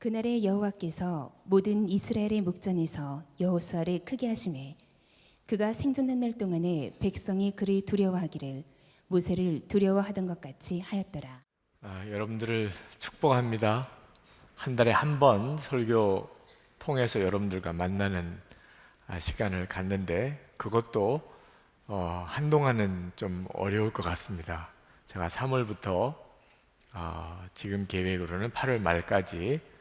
그날에 여호와께서 모든 이스라엘의 목전에서 여호수아를 크게 하시매 그가 생존한 날 동안에 백성이 그를 두려워하기를 모세를 두려워하던 것 같이 하였더라. 여러분들을 축복합니다. 한 달에 한 번 설교 통해서 여러분들과 만나는 시간을 갖는데 그것도 한동안은 좀 어려울 것 같습니다. 제가 3월부터 지금 계획으로는 8월 말까지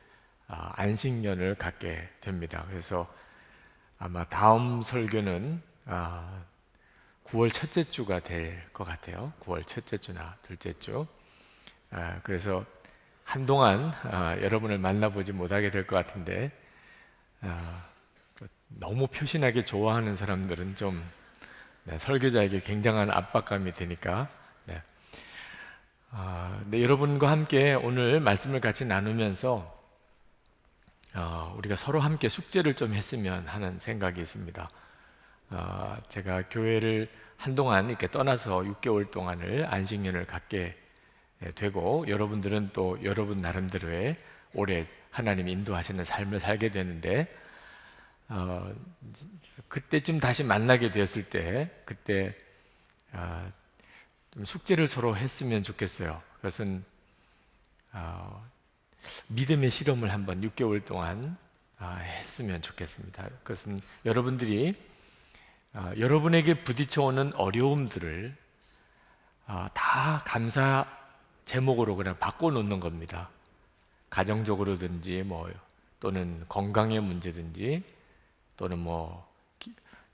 안식년을 갖게 됩니다. 그래서 아마 다음 설교는 9월 첫째 주가 될 것 같아요. 9월 첫째 주나 둘째 주. 그래서 한동안 여러분을 만나보지 못하게 될 것 같은데 너무 표신하게 좋아하는 사람들은 좀 설교자에게 굉장한 압박감이 되니까 네, 여러분과 함께 오늘 말씀을 같이 나누면서 우리가 서로 함께 숙제를 좀 했으면 하는 생각이 있습니다. 제가 교회를 한동안 이렇게 떠나서 6개월 동안을 안식년을 갖게 되고 여러분들은 또 여러분 나름대로의 오래 하나님 인도하시는 삶을 살게 되는데 그때쯤 다시 만나게 되었을 때 그때 좀 숙제를 서로 했으면 좋겠어요. 그것은 믿음의 실험을 한번 6개월 동안 했으면 좋겠습니다. 그것은 여러분들이 여러분에게 부딪혀오는 어려움들을 다 감사 제목으로 그냥 바꿔놓는 겁니다. 가정적으로든지 또는 건강의 문제든지 또는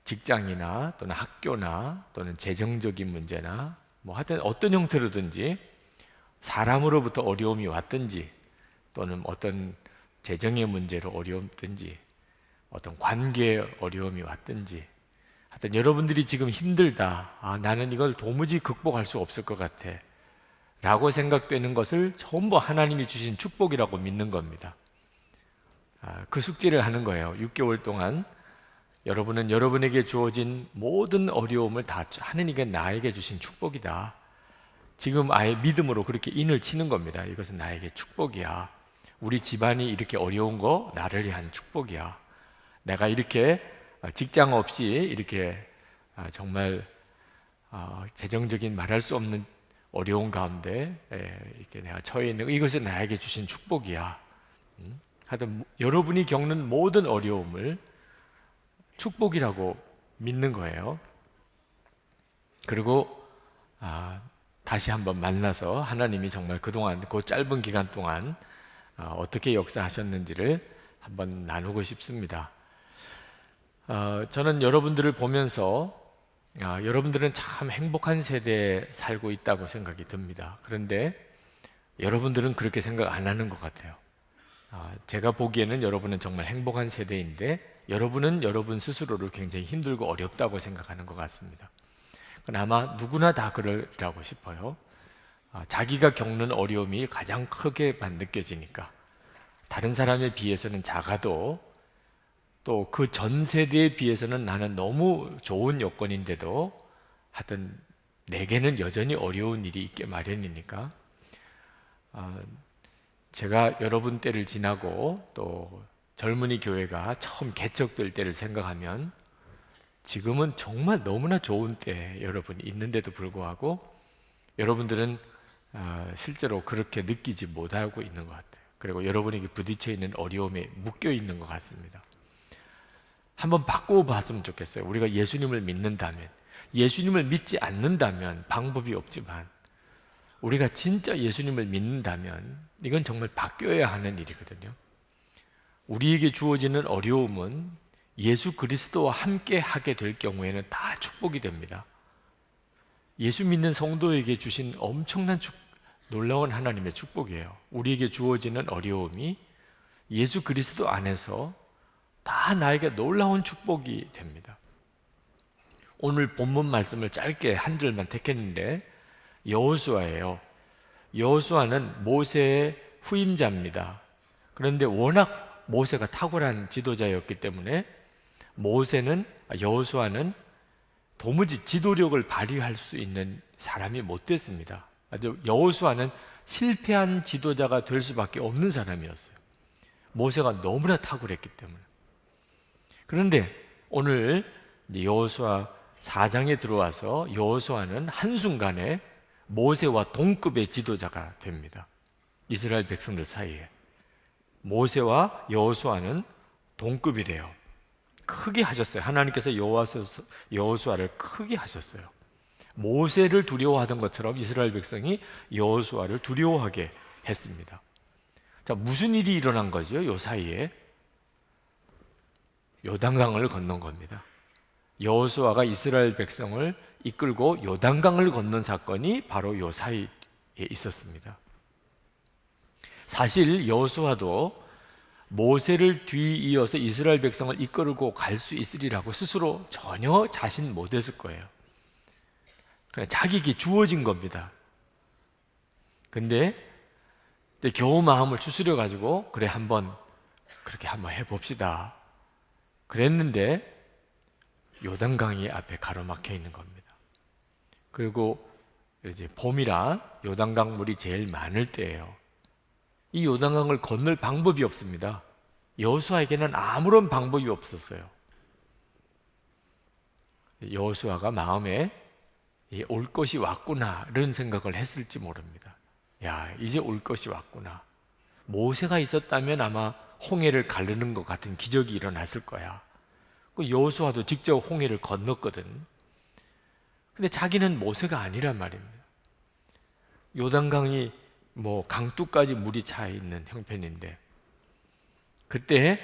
직장이나 또는 학교나 또는 재정적인 문제나 하여튼 어떤 형태로든지 사람으로부터 어려움이 왔든지 또는 어떤 재정의 문제로 어려움든지 어떤 관계에 어려움이 왔든지 하여튼 여러분들이 지금 힘들다, 나는 이걸 도무지 극복할 수 없을 것 같아 라고 생각되는 것을 전부 하나님이 주신 축복이라고 믿는 겁니다. 그 숙제를 하는 거예요. 6개월 동안 여러분은 여러분에게 주어진 모든 어려움을 다 하나님께 나에게 주신 축복이다. 지금 아예 믿음으로 그렇게 인을 치는 겁니다. 이것은 나에게 축복이야. 우리 집안이 이렇게 어려운 거 나를 위한 축복이야. 내가 이렇게 직장 없이 이렇게 정말 재정적인 말할 수 없는 어려운 가운데 이렇게 내가 처해 있는 이것은 나에게 주신 축복이야. 하여튼 여러분이 겪는 모든 어려움을 축복이라고 믿는 거예요. 그리고 다시 한번 만나서 하나님이 정말 그동안 그 짧은 기간 동안 어떻게 역사하셨는지를 한번 나누고 싶습니다. 저는 여러분들을 보면서 여러분들은 참 행복한 세대에 살고 있다고 생각이 듭니다. 그런데 여러분들은 그렇게 생각 안 하는 것 같아요. 제가 보기에는 여러분은 정말 행복한 세대인데 여러분은 여러분 스스로를 굉장히 힘들고 어렵다고 생각하는 것 같습니다. 아마 누구나 다 그러라고 싶어요. 자기가 겪는 어려움이 가장 크게만 느껴지니까 다른 사람에 비해서는 작아도 또 그 전 세대에 비해서는 나는 너무 좋은 여건인데도 하여튼 내게는 여전히 어려운 일이 있게 마련이니까 제가 여러분 때를 지나고 또 젊은이 교회가 처음 개척될 때를 생각하면 지금은 정말 너무나 좋은 때에 여러분이 있는데도 불구하고 여러분들은 실제로 그렇게 느끼지 못하고 있는 것 같아요. 그리고 여러분에게 부딪혀 있는 어려움에 묶여 있는 것 같습니다. 한번 바꾸어 봤으면 좋겠어요. 우리가 예수님을 믿는다면, 예수님을 믿지 않는다면 방법이 없지만 우리가 진짜 예수님을 믿는다면 이건 정말 바뀌어야 하는 일이거든요. 우리에게 주어지는 어려움은 예수 그리스도와 함께 하게 될 경우에는 다 축복이 됩니다. 예수 믿는 성도에게 주신 엄청난 놀라운 하나님의 축복이에요. 우리에게 주어지는 어려움이 예수 그리스도 안에서 다 나에게 놀라운 축복이 됩니다. 오늘 본문 말씀을 짧게 한 절만 택했는데 여호수아예요. 여호수아는 모세의 후임자입니다. 그런데 워낙 모세가 탁월한 지도자였기 때문에 여호수아는 도무지 지도력을 발휘할 수 있는 사람이 못 됐습니다. 여호수아는 실패한 지도자가 될 수밖에 없는 사람이었어요. 모세가 너무나 탁월했기 때문에. 그런데 오늘 여호수아 4장에 들어와서 여호수아는 한순간에 모세와 동급의 지도자가 됩니다. 이스라엘 백성들 사이에 모세와 여호수아는 동급이 돼요. 크게 하셨어요. 하나님께서 여호수아를 크게 하셨어요. 모세를 두려워하던 것처럼 이스라엘 백성이 여호수아를 두려워하게 했습니다. 자, 무슨 일이 일어난 거죠? 요 사이에 요단강을 건넌 겁니다. 여호수아가 이스라엘 백성을 이끌고 요단강을 건넌 사건이 바로 요 사이에 있었습니다. 사실 여호수아도 모세를 뒤이어서 이스라엘 백성을 이끌고 갈 수 있으리라고 스스로 전혀 자신 못했을 거예요. 그냥 자기에게 주어진 겁니다. 근데 겨우 마음을 추스려 가지고 그래 그렇게 한번 해봅시다 그랬는데 요단강이 앞에 가로막혀 있는 겁니다. 그리고 이제 봄이라 요단강 물이 제일 많을 때예요. 이 요단강을 건널 방법이 없습니다. 여호수아에게는 아무런 방법이 없었어요. 여호수아가 마음에 올 것이 왔구나 이런 생각을 했을지 모릅니다. 야, 이제 올 것이 왔구나. 모세가 있었다면 아마 홍해를 가르는 것 같은 기적이 일어났을 거야. 그 여호수아도 직접 홍해를 건넜거든. 근데 자기는 모세가 아니란 말입니다. 요단강이 강둑까지 물이 차 있는 형편인데 그때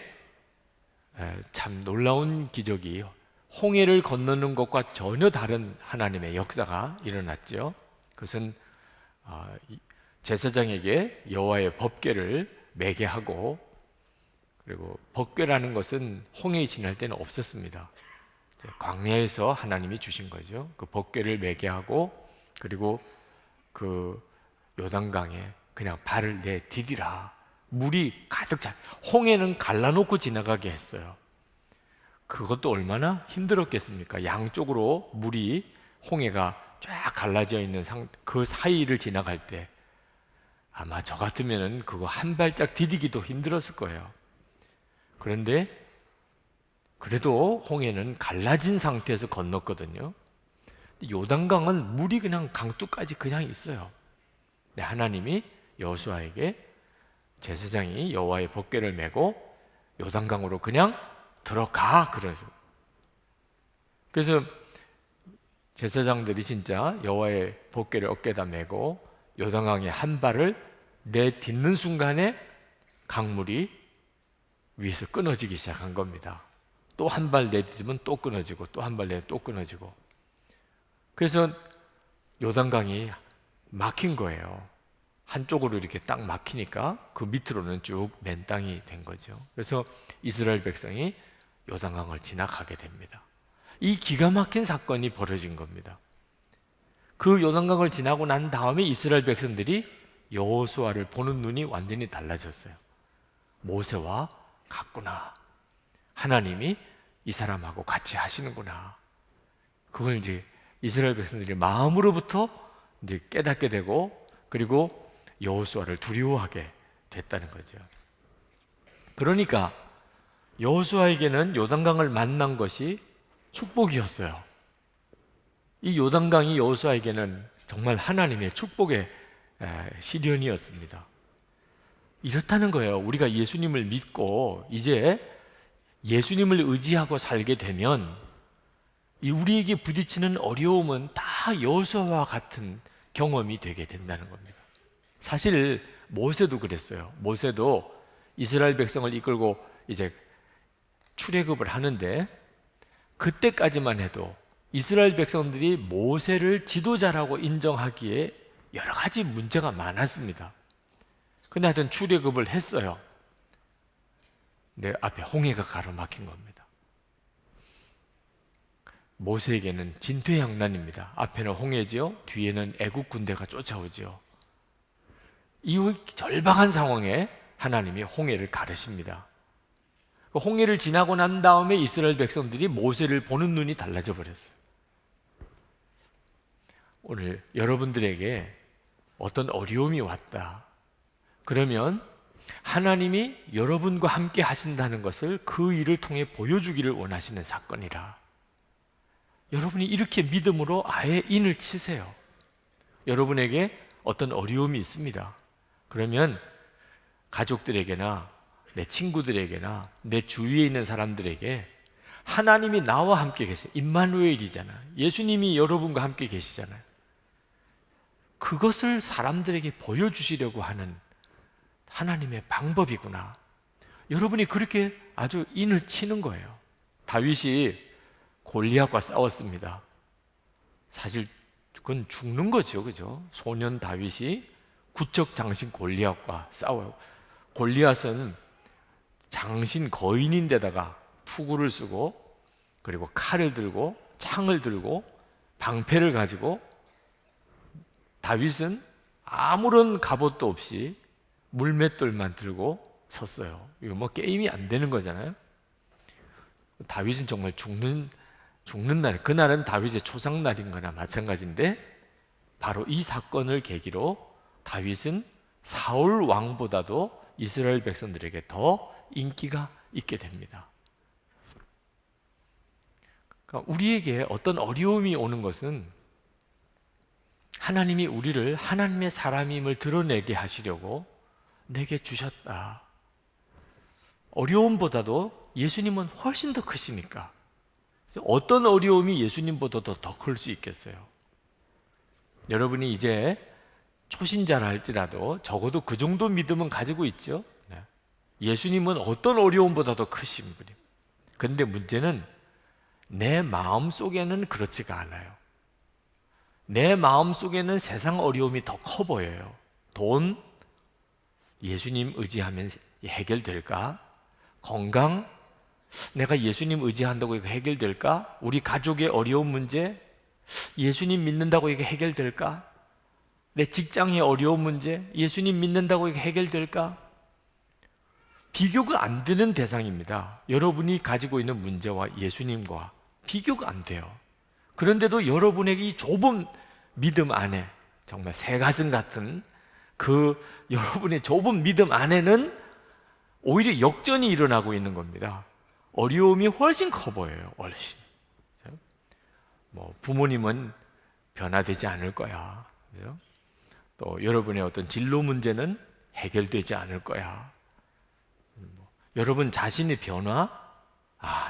참 놀라운 기적이 홍해를 건너는 것과 전혀 다른 하나님의 역사가 일어났죠. 그것은 제사장에게 여호와의 법궤를 매게 하고, 그리고 법궤라는 것은 홍해 지날 때는 없었습니다. 광야에서 하나님이 주신 거죠. 그 법궤를 매게 하고, 그리고 그 요단강에 그냥 발을 내디디라. 물이 가득 차. 홍해는 갈라놓고 지나가게 했어요. 그것도 얼마나 힘들었겠습니까? 양쪽으로 물이, 홍해가 쫙 갈라져 있는 그 사이를 지나갈 때 아마 저 같으면은 그거 한 발짝 디디기도 힘들었을 거예요. 그런데 그래도 홍해는 갈라진 상태에서 건넜거든요. 요단강은 물이 그냥 강둑까지 그냥 있어요. 근데 하나님이 여호수아에게 제사장이 여호와의 법궤를 메고 요단강으로 그냥 들어가 그러죠. 그래서 제사장들이 진짜 여호와의 법궤를 어깨에다 메고 요단강에 한 발을 내딛는 순간에 강물이 위에서 끊어지기 시작한 겁니다. 또 한 발 내딛으면 또 끊어지고, 또 한 발 내딛으면 또 끊어지고. 그래서 요단강이 막힌 거예요. 한쪽으로 이렇게 딱 막히니까 그 밑으로는 쭉 맨 땅이 된 거죠. 그래서 이스라엘 백성이 요단강을 지나가게 됩니다. 이 기가 막힌 사건이 벌어진 겁니다. 그 요단강을 지나고 난 다음에 이스라엘 백성들이 여호수아를 보는 눈이 완전히 달라졌어요. 모세와 같구나. 하나님이 이 사람하고 같이 하시는구나. 그걸 이제 이스라엘 백성들이 마음으로부터 이제 깨닫게 되고, 그리고 여호수아를 두려워하게 됐다는 거죠. 그러니까 여호수아에게는 요단강을 만난 것이 축복이었어요. 이 요단강이 여호수아에게는 정말 하나님의 축복의 시련이었습니다. 이렇다는 거예요. 우리가 예수님을 믿고 이제 예수님을 의지하고 살게 되면 우리에게 부딪히는 어려움은 다 여호수아와 같은 경험이 되게 된다는 겁니다. 사실 모세도 그랬어요. 모세도 이스라엘 백성을 이끌고 이제 출애굽을 하는데, 그때까지만 해도 이스라엘 백성들이 모세를 지도자라고 인정하기에 여러 가지 문제가 많았습니다. 근데 하여튼 출애굽을 했어요. 근데 앞에 홍해가 가로막힌 겁니다. 모세에게는 진퇴양난입니다. 앞에는 홍해지요, 뒤에는 애국 군대가 쫓아오지요. 이 절박한 상황에 하나님이 홍해를 가르십니다. 그 홍해를 지나고 난 다음에 이스라엘 백성들이 모세를 보는 눈이 달라져 버렸어요. 오늘 여러분들에게 어떤 어려움이 왔다 그러면 하나님이 여러분과 함께 하신다는 것을 그 일을 통해 보여주기를 원하시는 사건이라. 여러분이 이렇게 믿음으로 아예 인을 치세요. 여러분에게 어떤 어려움이 있습니다. 그러면 가족들에게나 내 친구들에게나 내 주위에 있는 사람들에게 하나님이 나와 함께 계세요. 임마누엘이잖아요. 예수님이 여러분과 함께 계시잖아요. 그것을 사람들에게 보여주시려고 하는 하나님의 방법이구나. 여러분이 그렇게 아주 인을 치는 거예요. 다윗이 골리앗과 싸웠습니다. 사실 그건 죽는 거죠, 그죠? 소년 다윗이 구척 장신 골리앗과 싸워요. 골리앗은 장신 거인인데다가 투구를 쓰고 그리고 칼을 들고 창을 들고 방패를 가지고, 다윗은 아무런 갑옷도 없이 물맷돌만 들고 섰어요. 이거 뭐 게임이 안 되는 거잖아요. 다윗은 정말 죽는 날, 그날은 다윗의 초상날인 거나 마찬가지인데, 바로 이 사건을 계기로 다윗은 사울 왕보다도 이스라엘 백성들에게 더 인기가 있게 됩니다. 그러니까 우리에게 어떤 어려움이 오는 것은 하나님이 우리를 하나님의 사람임을 드러내게 하시려고 내게 주셨다. 어려움보다도 예수님은 훨씬 더 크시니까. 어떤 어려움이 예수님보다도 더 클 수 있겠어요? 여러분이 이제 초신자라 할지라도 적어도 그 정도 믿음은 가지고 있죠. 예수님은 어떤 어려움보다도 크신 분이에요. 그런데 문제는 내 마음 속에는 그렇지가 않아요. 내 마음 속에는 세상 어려움이 더 커 보여요. 돈, 예수님 의지하면 해결될까? 건강, 내가 예수님 의지한다고 이거 해결될까? 우리 가족의 어려운 문제, 예수님 믿는다고 이게 해결될까? 내 직장의 어려운 문제, 예수님 믿는다고 이게 해결될까? 비교가 안 되는 대상입니다. 여러분이 가지고 있는 문제와 예수님과 비교가 안 돼요. 그런데도 여러분에게 이 좁은 믿음 안에, 정말 새가슴 같은 그 여러분의 좁은 믿음 안에는 오히려 역전이 일어나고 있는 겁니다. 어려움이 훨씬 커 보여요. 훨씬. 뭐 부모님은 변화되지 않을 거야. 그죠? 또 여러분의 어떤 진로 문제는 해결되지 않을 거야. 여러분 자신의 변화,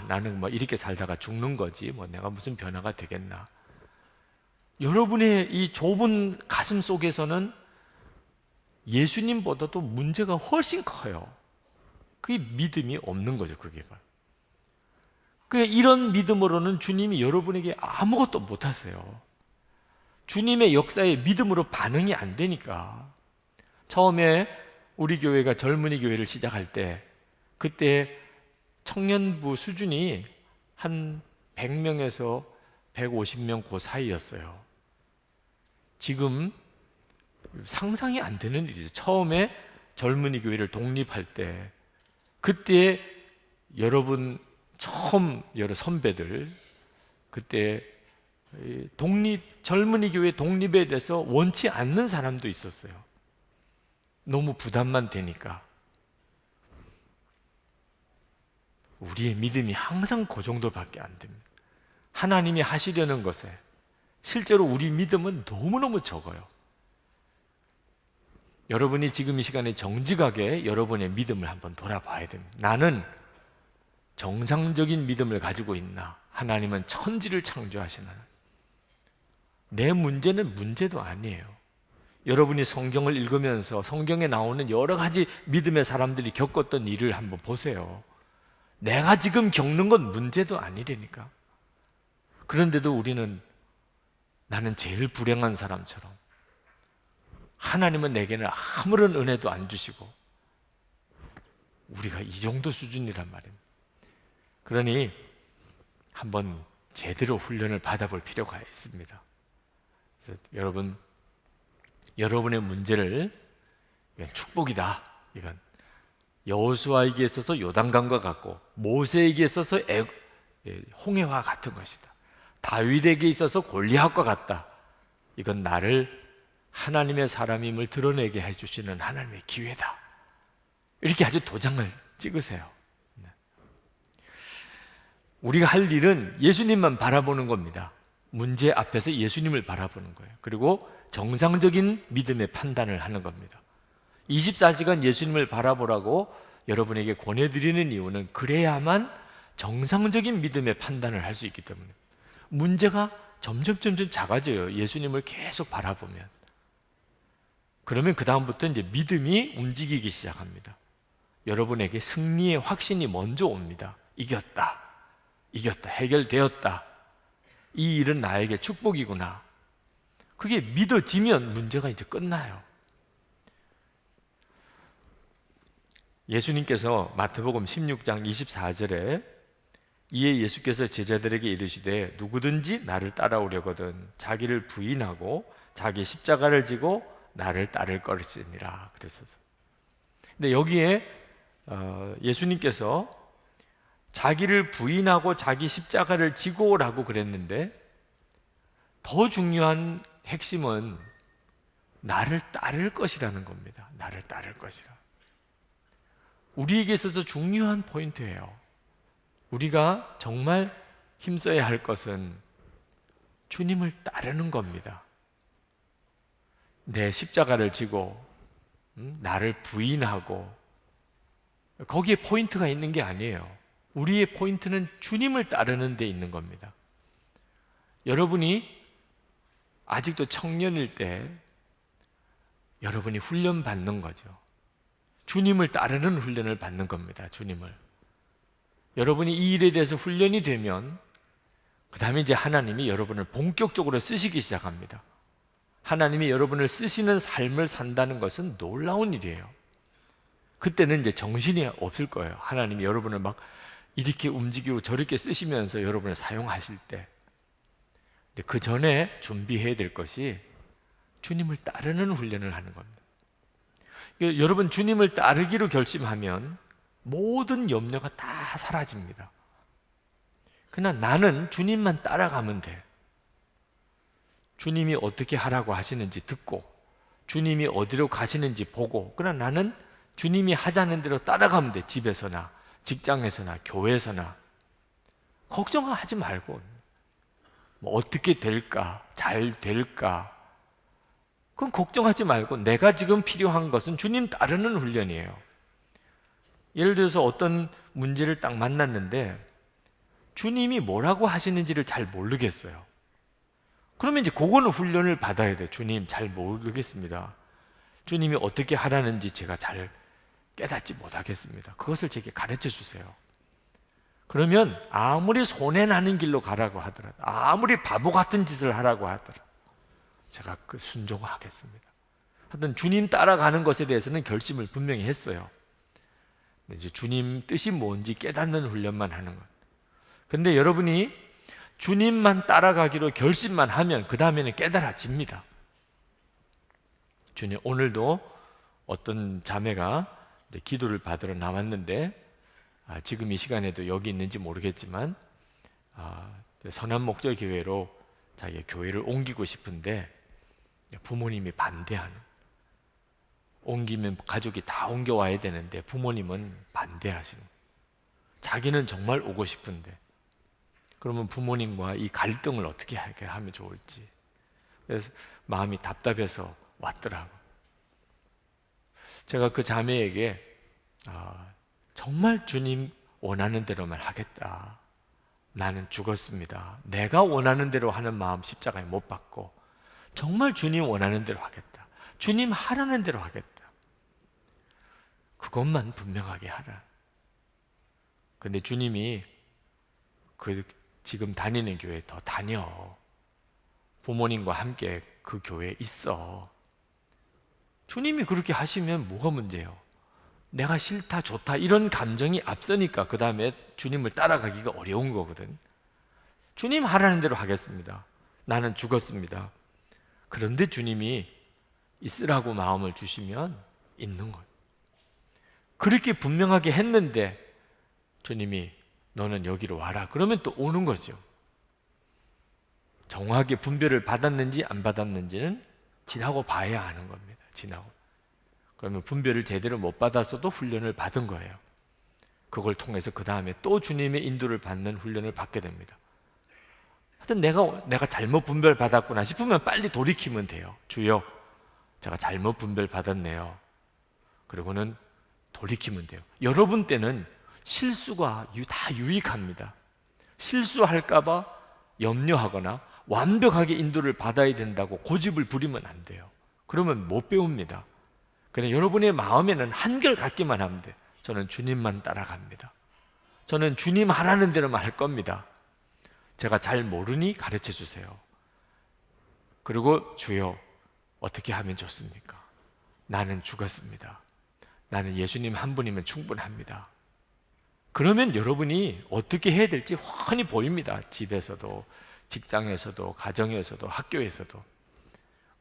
나는 뭐 이렇게 살다가 죽는 거지, 뭐 내가 무슨 변화가 되겠나. 여러분의 이 좁은 가슴 속에서는 예수님보다도 문제가 훨씬 커요. 그게 믿음이 없는 거죠, 그게. 이런 믿음으로는 주님이 여러분에게 아무것도 못 하세요. 주님의 역사에 믿음으로 반응이 안 되니까. 처음에 우리 교회가 젊은이 교회를 시작할 때, 그때 청년부 수준이 한 100명에서 150명 그 사이였어요. 지금 상상이 안 되는 일이죠. 처음에 젊은이 교회를 독립할 때, 그때 여러분 처음 여러 선배들, 그때 젊은이 교회 독립에 대해서 원치 않는 사람도 있었어요. 너무 부담만 되니까. 우리의 믿음이 항상 그 정도밖에 안 됩니다. 하나님이 하시려는 것에 실제로 우리 믿음은 너무너무 적어요. 여러분이 지금 이 시간에 정직하게 여러분의 믿음을 한번 돌아봐야 됩니다. 나는 정상적인 믿음을 가지고 있나? 하나님은 천지를 창조하시는, 내 문제는 문제도 아니에요. 여러분이 성경을 읽으면서 성경에 나오는 여러 가지 믿음의 사람들이 겪었던 일을 한번 보세요. 내가 지금 겪는 건 문제도 아니라니까. 그런데도 우리는 나는 제일 불행한 사람처럼, 하나님은 내게는 아무런 은혜도 안 주시고, 우리가 이 정도 수준이란 말입니다. 그러니 한번 제대로 훈련을 받아볼 필요가 있습니다. 그래서 여러분의 문제를, 이건 축복이다, 이건 여호수아에게 있어서 요단강과 같고, 모세에게 있어서 홍해와 같은 것이다, 다윗에게 있어서 골리앗과 같다, 이건 나를 하나님의 사람임을 드러내게 해주시는 하나님의 기회다. 이렇게 아주 도장을 찍으세요. 우리가 할 일은 예수님만 바라보는 겁니다. 문제 앞에서 예수님을 바라보는 거예요. 그리고 정상적인 믿음의 판단을 하는 겁니다. 24시간 예수님을 바라보라고 여러분에게 권해드리는 이유는 그래야만 정상적인 믿음의 판단을 할 수 있기 때문에. 문제가 점점 작아져요. 예수님을 계속 바라보면. 그러면 그 다음부터 이제 믿음이 움직이기 시작합니다. 여러분에게 승리의 확신이 먼저 옵니다. 이겼다, 해결되었다. 이 일은 나에게 축복이구나. 그게 믿어지면 문제가 이제 끝나요. 예수님께서 마태복음 16장 24절에 이에 예수께서 제자들에게 이르시되 누구든지 나를 따라오려거든 자기를 부인하고 자기 십자가를 지고 나를 따를 것이니라 그랬어서. 근데 여기에 예수님께서 자기를 부인하고 자기 십자가를 지고라고 그랬는데 더 중요한 핵심은 나를 따를 것이라는 겁니다. 나를 따를 것이라. 우리에게 있어서 중요한 포인트예요. 우리가 정말 힘써야 할 것은 주님을 따르는 겁니다. 내 십자가를 지고 나를 부인하고 거기에 포인트가 있는 게 아니에요. 우리의 포인트는 주님을 따르는 데 있는 겁니다. 여러분이 아직도 청년일 때 여러분이 훈련 받는 거죠. 주님을 따르는 훈련을 받는 겁니다. 주님을. 여러분이 이 일에 대해서 훈련이 되면 그 다음에 이제 하나님이 여러분을 본격적으로 쓰시기 시작합니다. 하나님이 여러분을 쓰시는 삶을 산다는 것은 놀라운 일이에요. 그때는 이제 정신이 없을 거예요. 하나님이 여러분을 막 이렇게 움직이고 저렇게 쓰시면서 여러분을 사용하실 때. 근데 그 전에 준비해야 될 것이 주님을 따르는 훈련을 하는 겁니다. 여러분 주님을 따르기로 결심하면 모든 염려가 다 사라집니다. 그냥 나는 주님만 따라가면 돼. 주님이 어떻게 하라고 하시는지 듣고 주님이 어디로 가시는지 보고 그냥 나는 주님이 하자는 대로 따라가면 돼. 집에서나 직장에서나 교회에서나 걱정하지 말고 뭐 어떻게 될까? 잘 될까? 그건 걱정하지 말고 내가 지금 필요한 것은 주님 따르는 훈련이에요. 예를 들어서 어떤 문제를 딱 만났는데 주님이 뭐라고 하시는지를 잘 모르겠어요. 그러면 이제 그거는 훈련을 받아야 돼요. 주님 잘 모르겠습니다. 주님이 어떻게 하라는지 제가 잘 깨닫지 못하겠습니다. 그것을 제게 가르쳐 주세요. 그러면 아무리 손해나는 길로 가라고 하더라도 아무리 바보 같은 짓을 하라고 하더라도 제가 그 순종하겠습니다. 하여튼 주님 따라가는 것에 대해서는 결심을 분명히 했어요. 이제 주님 뜻이 뭔지 깨닫는 훈련만 하는 것. 근데 여러분이 주님만 따라가기로 결심만 하면 그 다음에는 깨달아집니다. 주님, 오늘도 어떤 자매가 이제 기도를 받으러 나왔는데 지금 이 시간에도 여기 있는지 모르겠지만 선한 목적 교회로 자기가 교회를 옮기고 싶은데 부모님이 반대하는, 옮기면 가족이 다 옮겨와야 되는데 부모님은 반대하시는, 자기는 정말 오고 싶은데 그러면 부모님과 이 갈등을 어떻게 해결하면 좋을지, 그래서 마음이 답답해서 왔더라고. 제가 그 자매에게 정말 주님 원하는 대로만 하겠다. 나는 죽었습니다. 내가 원하는 대로 하는 마음 십자가에 못 박고 정말 주님 원하는 대로 하겠다. 주님 하라는 대로 하겠다. 그것만 분명하게 하라. 근데 주님이 그 지금 다니는 교회에 더 다녀. 부모님과 함께 그 교회에 있어. 주님이 그렇게 하시면 뭐가 문제예요? 내가 싫다 좋다 이런 감정이 앞서니까 그 다음에 주님을 따라가기가 어려운 거거든. 주님 하라는 대로 하겠습니다. 나는 죽었습니다. 그런데 주님이 있으라고 마음을 주시면 있는 거예요. 그렇게 분명하게 했는데 주님이 너는 여기로 와라 그러면 또 오는 거죠. 정확하게 분별을 받았는지 안 받았는지는 지나고 봐야 아는 겁니다. 지나고. 그러면 분별을 제대로 못 받았어도 훈련을 받은 거예요. 그걸 통해서 그 다음에 또 주님의 인도를 받는 훈련을 받게 됩니다. 하여튼 내가 잘못 분별 받았구나 싶으면 빨리 돌이키면 돼요. 주여, 제가 잘못 분별 받았네요. 그리고는 돌이키면 돼요. 여러분 때는 실수가 다 유익합니다. 실수할까봐 염려하거나 완벽하게 인도를 받아야 된다고 고집을 부리면 안 돼요. 그러면 못 배웁니다. 그냥 여러분의 마음에는 한결같기만 하면 돼요. 저는 주님만 따라갑니다. 저는 주님 하라는 대로만 할 겁니다. 제가 잘 모르니 가르쳐 주세요. 그리고 주여, 어떻게 하면 좋습니까? 나는 죽었습니다. 나는 예수님 한 분이면 충분합니다. 그러면 여러분이 어떻게 해야 될지 훤히 보입니다. 집에서도, 직장에서도, 가정에서도, 학교에서도.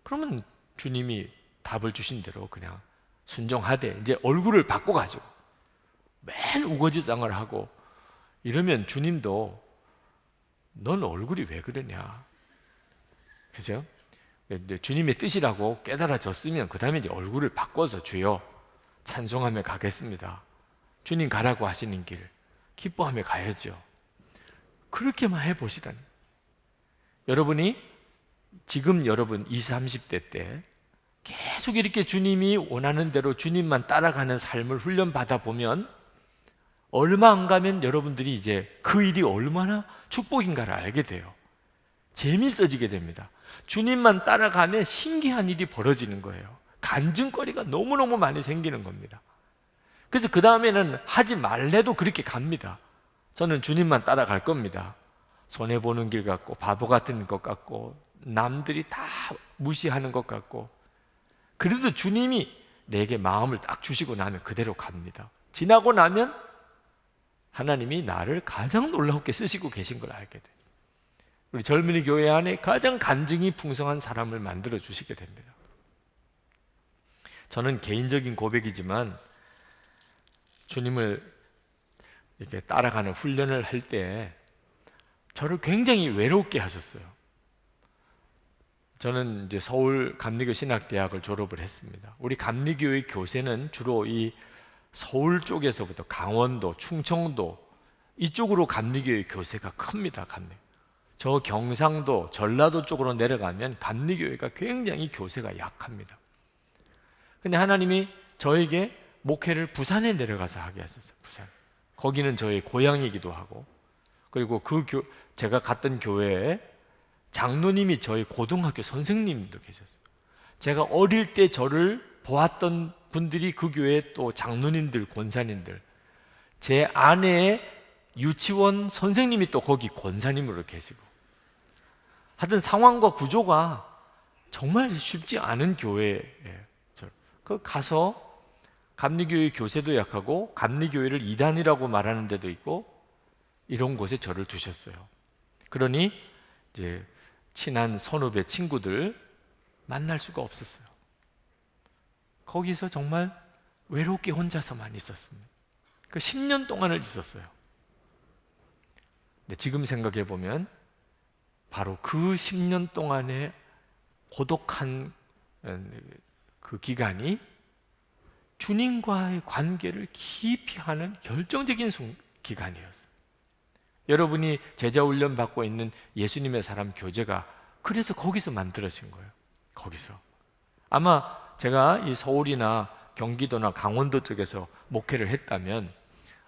그러면 주님이 답을 주신 대로 그냥 순종하되 이제 얼굴을 바꿔가지고 맨 우거지상을 하고 이러면 주님도 넌 얼굴이 왜 그러냐, 그죠? 근데 주님의 뜻이라고 깨달아졌으면 그 다음에 이제 얼굴을 바꿔서 주여 찬송하며 가겠습니다. 주님 가라고 하시는 길 기뻐하며 가야죠. 그렇게만 해보시다니. 여러분이 지금 여러분 20, 30대 때 계속 이렇게 주님이 원하는 대로 주님만 따라가는 삶을 훈련받아 보면 얼마 안 가면 여러분들이 이제 그 일이 얼마나 축복인가를 알게 돼요. 재밌어지게 됩니다. 주님만 따라가면 신기한 일이 벌어지는 거예요. 간증거리가 너무너무 많이 생기는 겁니다. 그래서 그 다음에는 하지 말래도 그렇게 갑니다. 저는 주님만 따라갈 겁니다. 손해보는 길 같고 바보 같은 것 같고 남들이 다 무시하는 것 같고, 그래도 주님이 내게 마음을 딱 주시고 나면 그대로 갑니다. 지나고 나면 하나님이 나를 가장 놀랍게 쓰시고 계신 걸 알게 돼요. 우리 젊은이 교회 안에 가장 간증이 풍성한 사람을 만들어 주시게 됩니다. 저는 개인적인 고백이지만 주님을 이렇게 따라가는 훈련을 할 때 저를 굉장히 외롭게 하셨어요. 저는 이제 서울 감리교 신학대학을 졸업을 했습니다. 우리 감리교의 교세는 주로 이 서울 쪽에서부터 강원도, 충청도 이쪽으로 감리교의 교세가 큽니다. 저 경상도, 전라도 쪽으로 내려가면 감리교회가 굉장히 교세가 약합니다. 근데 하나님이 저에게 목회를 부산에 내려가서 하게 하셨어요. 부산. 거기는 저의 고향이기도 하고, 그리고 제가 갔던 교회에 장로님이 저희 고등학교 선생님도 계셨어요. 제가 어릴 때 저를 보았던 분들이 그 교회에 또 장로님들, 권사님들, 제 아내의 유치원 선생님이 또 거기 권사님으로 계시고, 하여튼 상황과 구조가 정말 쉽지 않은 교회예요. 그 가서 감리교회 교세도 약하고 감리교회를 이단이라고 말하는 데도 있고 이런 곳에 저를 두셨어요. 그러니 이제 친한 선후배 친구들 만날 수가 없었어요. 거기서 정말 외롭게 혼자서만 있었습니다. 그 10년 동안을 있었어요. 근데 지금 생각해 보면 바로 그 10년 동안의 고독한 그 기간이 주님과의 관계를 깊이 하는 결정적인 기간이었어요. 여러분이 제자훈련 받고 있는 예수님의 사람 교제가 그래서 거기서 만들어진 거예요. 거기서. 아마 제가 이 서울이나 경기도나 강원도 쪽에서 목회를 했다면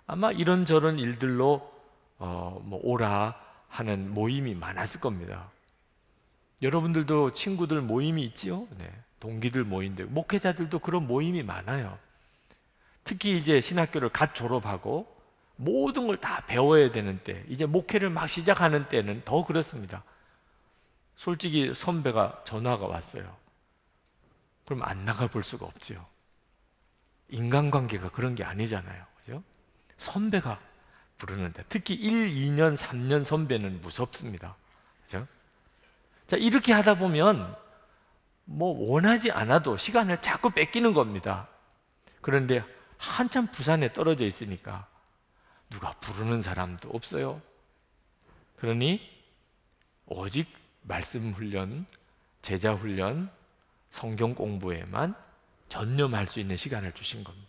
아마 이런저런 일들로 오라 하는 모임이 많았을 겁니다. 여러분들도 친구들 모임이 있지요? 네. 동기들 모임들, 목회자들도 그런 모임이 많아요. 특히 이제 신학교를 갓 졸업하고 모든 걸 다 배워야 되는 때, 이제 목회를 막 시작하는 때는 더 그렇습니다. 솔직히 선배가 전화가 왔어요. 그럼 안 나가 볼 수가 없지요. 인간관계가 그런 게 아니잖아요. 그죠? 선배가 부르는데, 특히 1, 2년, 3년 선배는 무섭습니다. 그죠? 자, 이렇게 하다 보면 원하지 않아도 시간을 자꾸 뺏기는 겁니다. 그런데 한참 부산에 떨어져 있으니까 누가 부르는 사람도 없어요. 그러니 오직 말씀 훈련, 제자 훈련, 성경 공부에만 전념할 수 있는 시간을 주신 겁니다.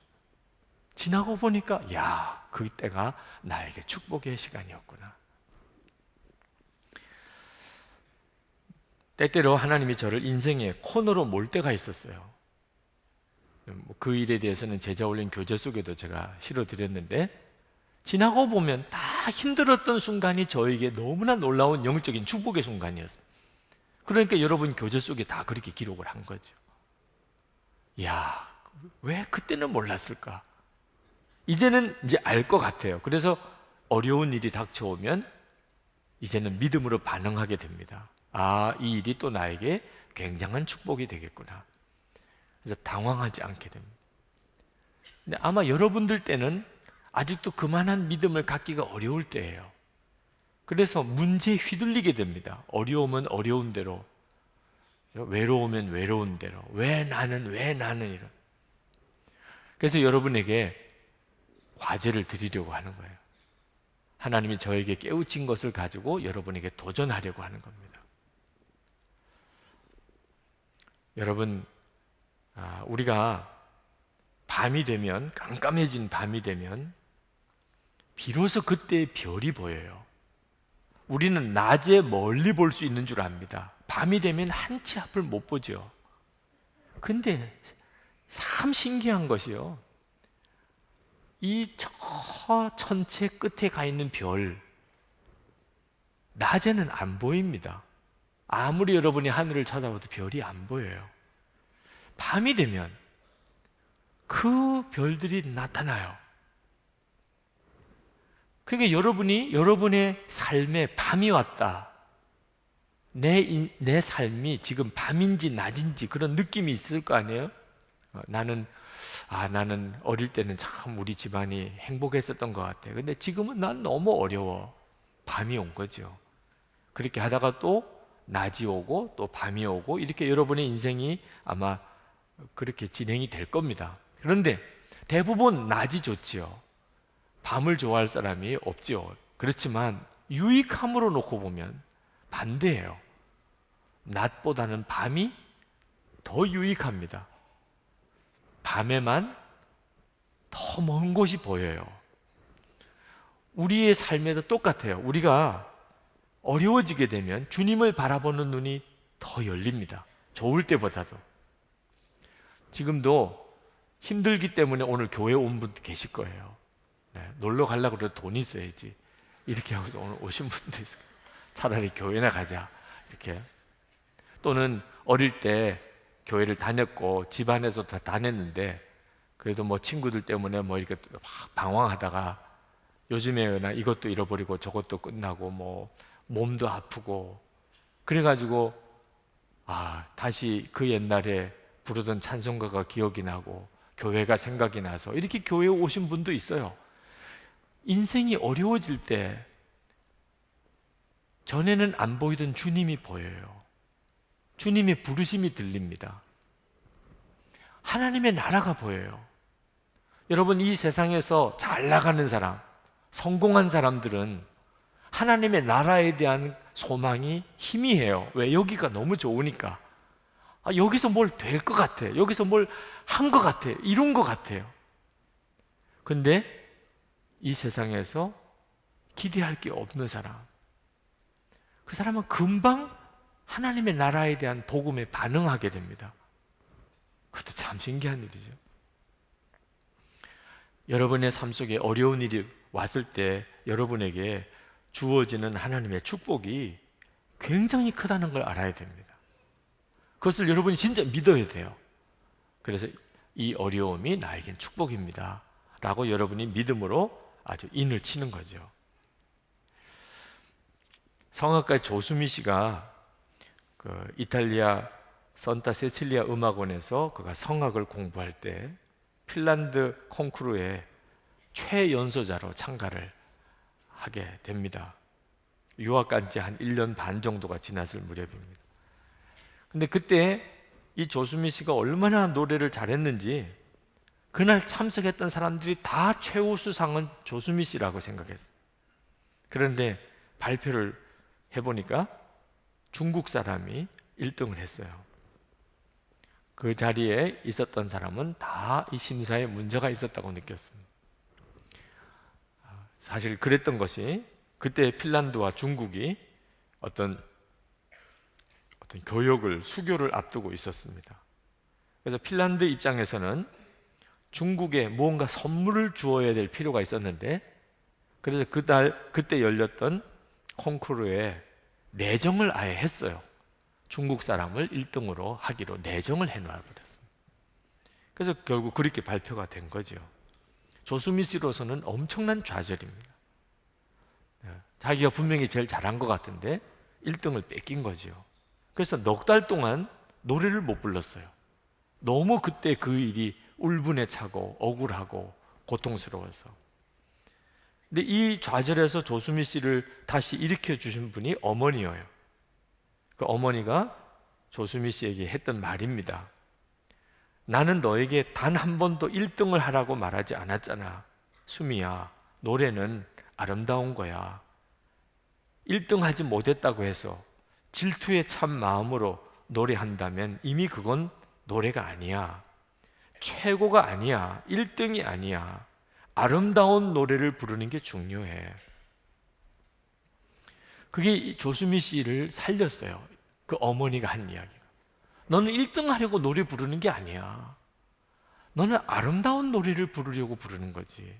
지나고 보니까 야, 그때가 나에게 축복의 시간이었구나. 때때로 하나님이 저를 인생의 코너로 몰 때가 있었어요. 그 일에 대해서는 제자 올린 교재 속에도 제가 실어드렸는데, 지나고 보면 다 힘들었던 순간이 저에게 너무나 놀라운 영적인 축복의 순간이었어요. 그러니까 여러분 교재 속에 다 그렇게 기록을 한 거죠. 야, 왜 그때는 몰랐을까? 이제는 이제 알 것 같아요. 그래서 어려운 일이 닥쳐오면 이제는 믿음으로 반응하게 됩니다. 아, 이 일이 또 나에게 굉장한 축복이 되겠구나. 그래서 당황하지 않게 됩니다. 근데 아마 여러분들 때는 아직도 그만한 믿음을 갖기가 어려울 때예요. 그래서 문제에 휘둘리게 됩니다. 어려우면 어려운 대로, 외로우면 외로운 대로, 왜 나는 이런. 그래서 여러분에게 과제를 드리려고 하는 거예요. 하나님이 저에게 깨우친 것을 가지고 여러분에게 도전하려고 하는 겁니다. 여러분, 우리가 밤이 되면, 깜깜해진 밤이 되면 비로소 그때 별이 보여요. 우리는 낮에 멀리 볼 수 있는 줄 압니다. 밤이 되면 한 치 앞을 못 보죠. 근데 참 신기한 것이요, 이 저 천체 끝에 가 있는 별, 낮에는 안 보입니다. 아무리 여러분이 하늘을 쳐다봐도 별이 안 보여요. 밤이 되면 그 별들이 나타나요. 그러니까 여러분이 여러분의 삶에 밤이 왔다, 내 삶이 지금 밤인지 낮인지 그런 느낌이 있을 거 아니에요? 나는 어릴 때는 참 우리 집안이 행복했었던 것 같아. 근데 지금은 난 너무 어려워. 밤이 온 거죠. 그렇게 하다가 또 낮이 오고 또 밤이 오고, 이렇게 여러분의 인생이 아마 그렇게 진행이 될 겁니다. 그런데 대부분 낮이 좋지요. 밤을 좋아할 사람이 없지요. 그렇지만 유익함으로 놓고 보면 반대예요. 낮보다는 밤이 더 유익합니다. 밤에만 더 먼 곳이 보여요. 우리의 삶에도 똑같아요. 우리가 어려워지게 되면 주님을 바라보는 눈이 더 열립니다. 좋을 때보다도. 지금도 힘들기 때문에 오늘 교회 온 분 계실 거예요. 놀러 가려고 그래도 돈이 있어야지. 이렇게 하고서 오늘 오신 분도 있어요. 차라리 교회나 가자, 이렇게. 또는 어릴 때 교회를 다녔고 집안에서 다 다녔는데 그래도 뭐 친구들 때문에 뭐 이렇게 막 방황하다가 요즘에나 이것도 잃어버리고 저것도 끝나고 뭐 몸도 아프고 그래가지고 다시 그 옛날에 부르던 찬송가가 기억이 나고 교회가 생각이 나서 이렇게 교회에 오신 분도 있어요. 인생이 어려워질 때 전에는 안 보이던 주님이 보여요. 주님의 부르심이 들립니다. 하나님의 나라가 보여요. 여러분, 이 세상에서 잘 나가는 사람, 성공한 사람들은 하나님의 나라에 대한 소망이 희미해요. 왜? 여기가 너무 좋으니까. 여기서 뭘 될 것 같아, 여기서 뭘 한 것 같아, 이룬 것 같아요. 근데 이 세상에서 기대할 게 없는 사람, 그 사람은 금방 하나님의 나라에 대한 복음에 반응하게 됩니다. 그것도 참 신기한 일이죠. 여러분의 삶 속에 어려운 일이 왔을 때 여러분에게 주어지는 하나님의 축복이 굉장히 크다는 걸 알아야 됩니다. 그것을 여러분이 진짜 믿어야 돼요. 그래서 이 어려움이 나에겐 축복입니다 라고 여러분이 믿음으로 아주 인을 치는 거죠. 성악가 조수미 씨가 그 이탈리아 산타 세칠리아 음악원에서 그가 성악을 공부할 때 핀란드 콩쿠르에 최연소자로 참가를 하게 됩니다. 유학 간 지 한 1년 반 정도가 지났을 무렵입니다. 근데 그때 이 조수미 씨가 얼마나 노래를 잘했는지 그날 참석했던 사람들이 다 최우수상은 조수미 씨라고 생각했어요. 그런데 발표를 해보니까 중국 사람이 1등을 했어요. 그 자리에 있었던 사람은 다 이 심사에 문제가 있었다고 느꼈습니다. 사실 그랬던 것이 그때 핀란드와 중국이 어떤 교역을, 수교를 앞두고 있었습니다. 그래서 핀란드 입장에서는 중국에 무언가 선물을 주어야 될 필요가 있었는데, 그래서 그때 열렸던 콩쿠르에 내정을 아예 했어요. 중국 사람을 1등으로 하기로 내정을 해놔버렸습니다. 그래서 결국 그렇게 발표가 된 거죠. 조수미 씨로서는 엄청난 좌절입니다. 자기가 분명히 제일 잘한 것 같은데 1등을 뺏긴 거죠. 그래서 넉 달 동안 노래를 못 불렀어요. 너무 그때 그 일이 울분에 차고 억울하고 고통스러워서. 근데 이 좌절에서 조수미 씨를 다시 일으켜 주신 분이 어머니예요. 그 어머니가 조수미 씨에게 했던 말입니다. 나는 너에게 단 한 번도 1등을 하라고 말하지 않았잖아. 수미야, 노래는 아름다운 거야. 1등 하지 못했다고 해서 질투에 찬 마음으로 노래한다면 이미 그건 노래가 아니야. 최고가 아니야. 1등이 아니야. 아름다운 노래를 부르는 게 중요해. 그게 조수미 씨를 살렸어요. 그 어머니가 한 이야기가. 너는 1등 하려고 노래 부르는 게 아니야. 너는 아름다운 노래를 부르려고 부르는 거지.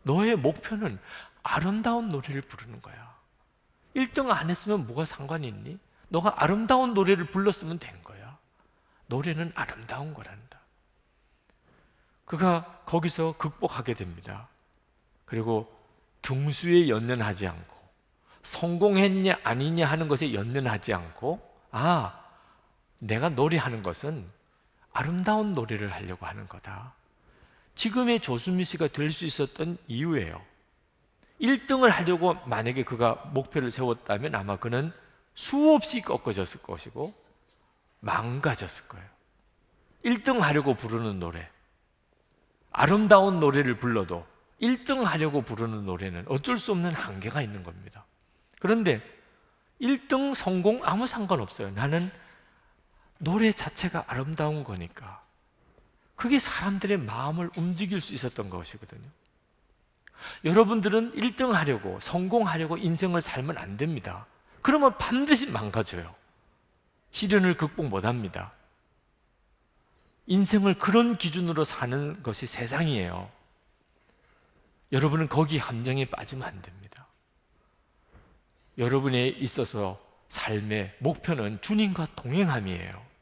너의 목표는 아름다운 노래를 부르는 거야. 1등 안 했으면 뭐가 상관이 있니? 너가 아름다운 노래를 불렀으면 된 거야. 노래는 아름다운 거란다. 그가 거기서 극복하게 됩니다. 그리고 등수에 연연하지 않고 성공했냐 아니냐 하는 것에 연연하지 않고, 내가 노래하는 것은 아름다운 노래를 하려고 하는 거다. 지금의 조수미 씨가 될 수 있었던 이유예요. 1등을 하려고 만약에 그가 목표를 세웠다면 아마 그는 수없이 꺾어졌을 것이고 망가졌을 거예요. 1등 하려고 부르는 노래, 아름다운 노래를 불러도 1등 하려고 부르는 노래는 어쩔 수 없는 한계가 있는 겁니다. 그런데 1등 성공 아무 상관없어요. 나는 노래 자체가 아름다운 거니까. 그게 사람들의 마음을 움직일 수 있었던 것이거든요. 여러분들은 1등 하려고, 성공하려고 인생을 살면 안 됩니다. 그러면 반드시 망가져요. 시련을 극복 못 합니다. 인생을 그런 기준으로 사는 것이 세상이에요. 여러분은 거기 함정에 빠지면 안 됩니다. 여러분에 있어서 삶의 목표는 주님과 동행함이에요.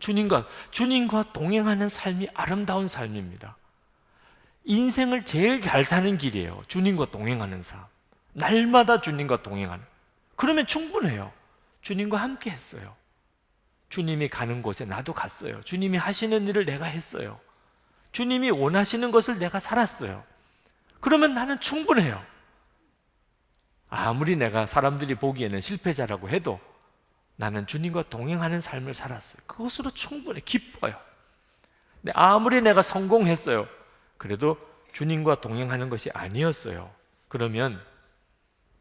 주님과 동행하는 삶이 아름다운 삶입니다. 인생을 제일 잘 사는 길이에요. 주님과 동행하는 삶. 날마다 주님과 동행하는. 그러면 충분해요. 주님과 함께 했어요. 주님이 가는 곳에 나도 갔어요. 주님이 하시는 일을 내가 했어요. 주님이 원하시는 것을 내가 살았어요. 그러면 나는 충분해요. 아무리 내가 사람들이 보기에는 실패자라고 해도 나는 주님과 동행하는 삶을 살았어요. 그것으로 충분해. 기뻐요. 근데 아무리 내가 성공했어요. 그래도 주님과 동행하는 것이 아니었어요. 그러면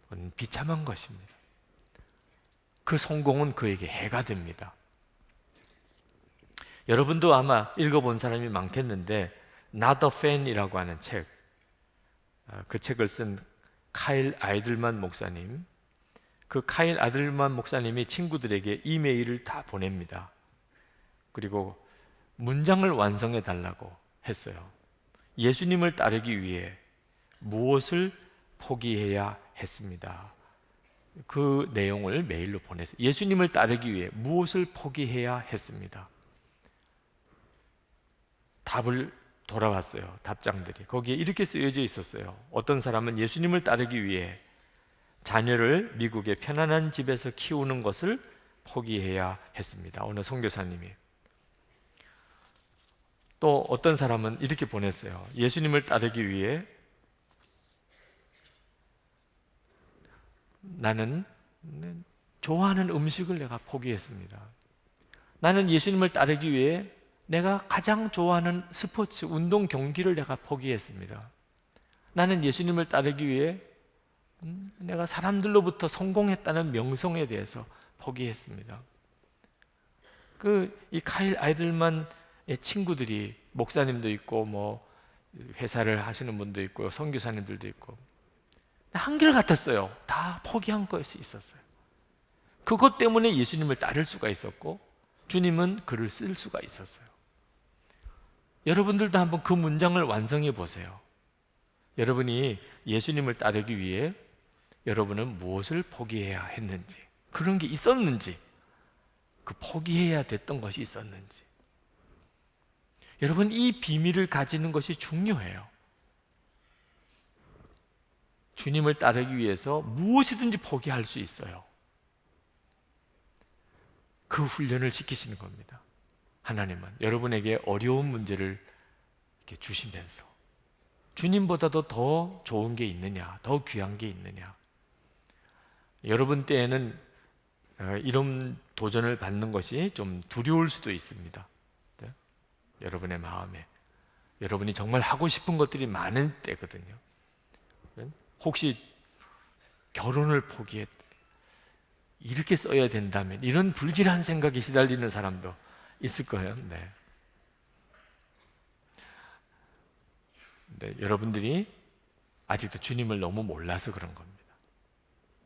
그건 비참한 것입니다. 그 성공은 그에게 해가 됩니다. 여러분도 아마 읽어본 사람이 많겠는데 Not a Fan이라고 하는 책, 그 책을 쓴 카일 아이들만 목사님, 그 카일 아이들만 목사님이 친구들에게 이메일을 다 보냅니다. 그리고 문장을 완성해 달라고 했어요. 예수님을 따르기 위해 무엇을 포기해야 했습니다. 그 내용을 메일로 보냈어요. 예수님을 따르기 위해 무엇을 포기해야 했습니다. 답을 돌아왔어요. 답장들이. 거기에 이렇게 쓰여져 있었어요. 어떤 사람은 예수님을 따르기 위해 자녀를 미국의 편안한 집에서 키우는 것을 포기해야 했습니다. 어느 선교사님이. 또 어떤 사람은 이렇게 보냈어요. 예수님을 따르기 위해 나는 좋아하는 음식을 내가 포기했습니다. 나는 예수님을 따르기 위해 내가 가장 좋아하는 스포츠, 운동 경기를 내가 포기했습니다. 나는 예수님을 따르기 위해 내가 사람들로부터 성공했다는 명성에 대해서 포기했습니다. 이 카일 아이들만의 친구들이 목사님도 있고 뭐 회사를 하시는 분도 있고 선교사님들도 있고 한결같았어요. 다 포기한 것이 있었어요. 그것 때문에 예수님을 따를 수가 있었고 주님은 글을 쓸 수가 있었어요. 여러분들도 한번 그 문장을 완성해 보세요. 여러분이 예수님을 따르기 위해 여러분은 무엇을 포기해야 했는지, 그런 게 있었는지, 그 포기해야 됐던 것이 있었는지. 여러분, 이 비밀을 가지는 것이 중요해요. 주님을 따르기 위해서 무엇이든지 포기할 수 있어요. 그 훈련을 시키시는 겁니다. 하나님은 여러분에게 어려운 문제를 이렇게 주시면서 주님보다도 더 좋은 게 있느냐, 더 귀한 게 있느냐. 여러분 때에는 이런 도전을 받는 것이 좀 두려울 수도 있습니다. 네? 여러분의 마음에 여러분이 정말 하고 싶은 것들이 많은 때거든요. 네? 혹시 결혼을 포기했 이렇게 써야 된다면, 이런 불길한 생각에 시달리는 사람도 있을 거예요. 네. 네, 여러분들이 아직도 주님을 너무 몰라서 그런 겁니다.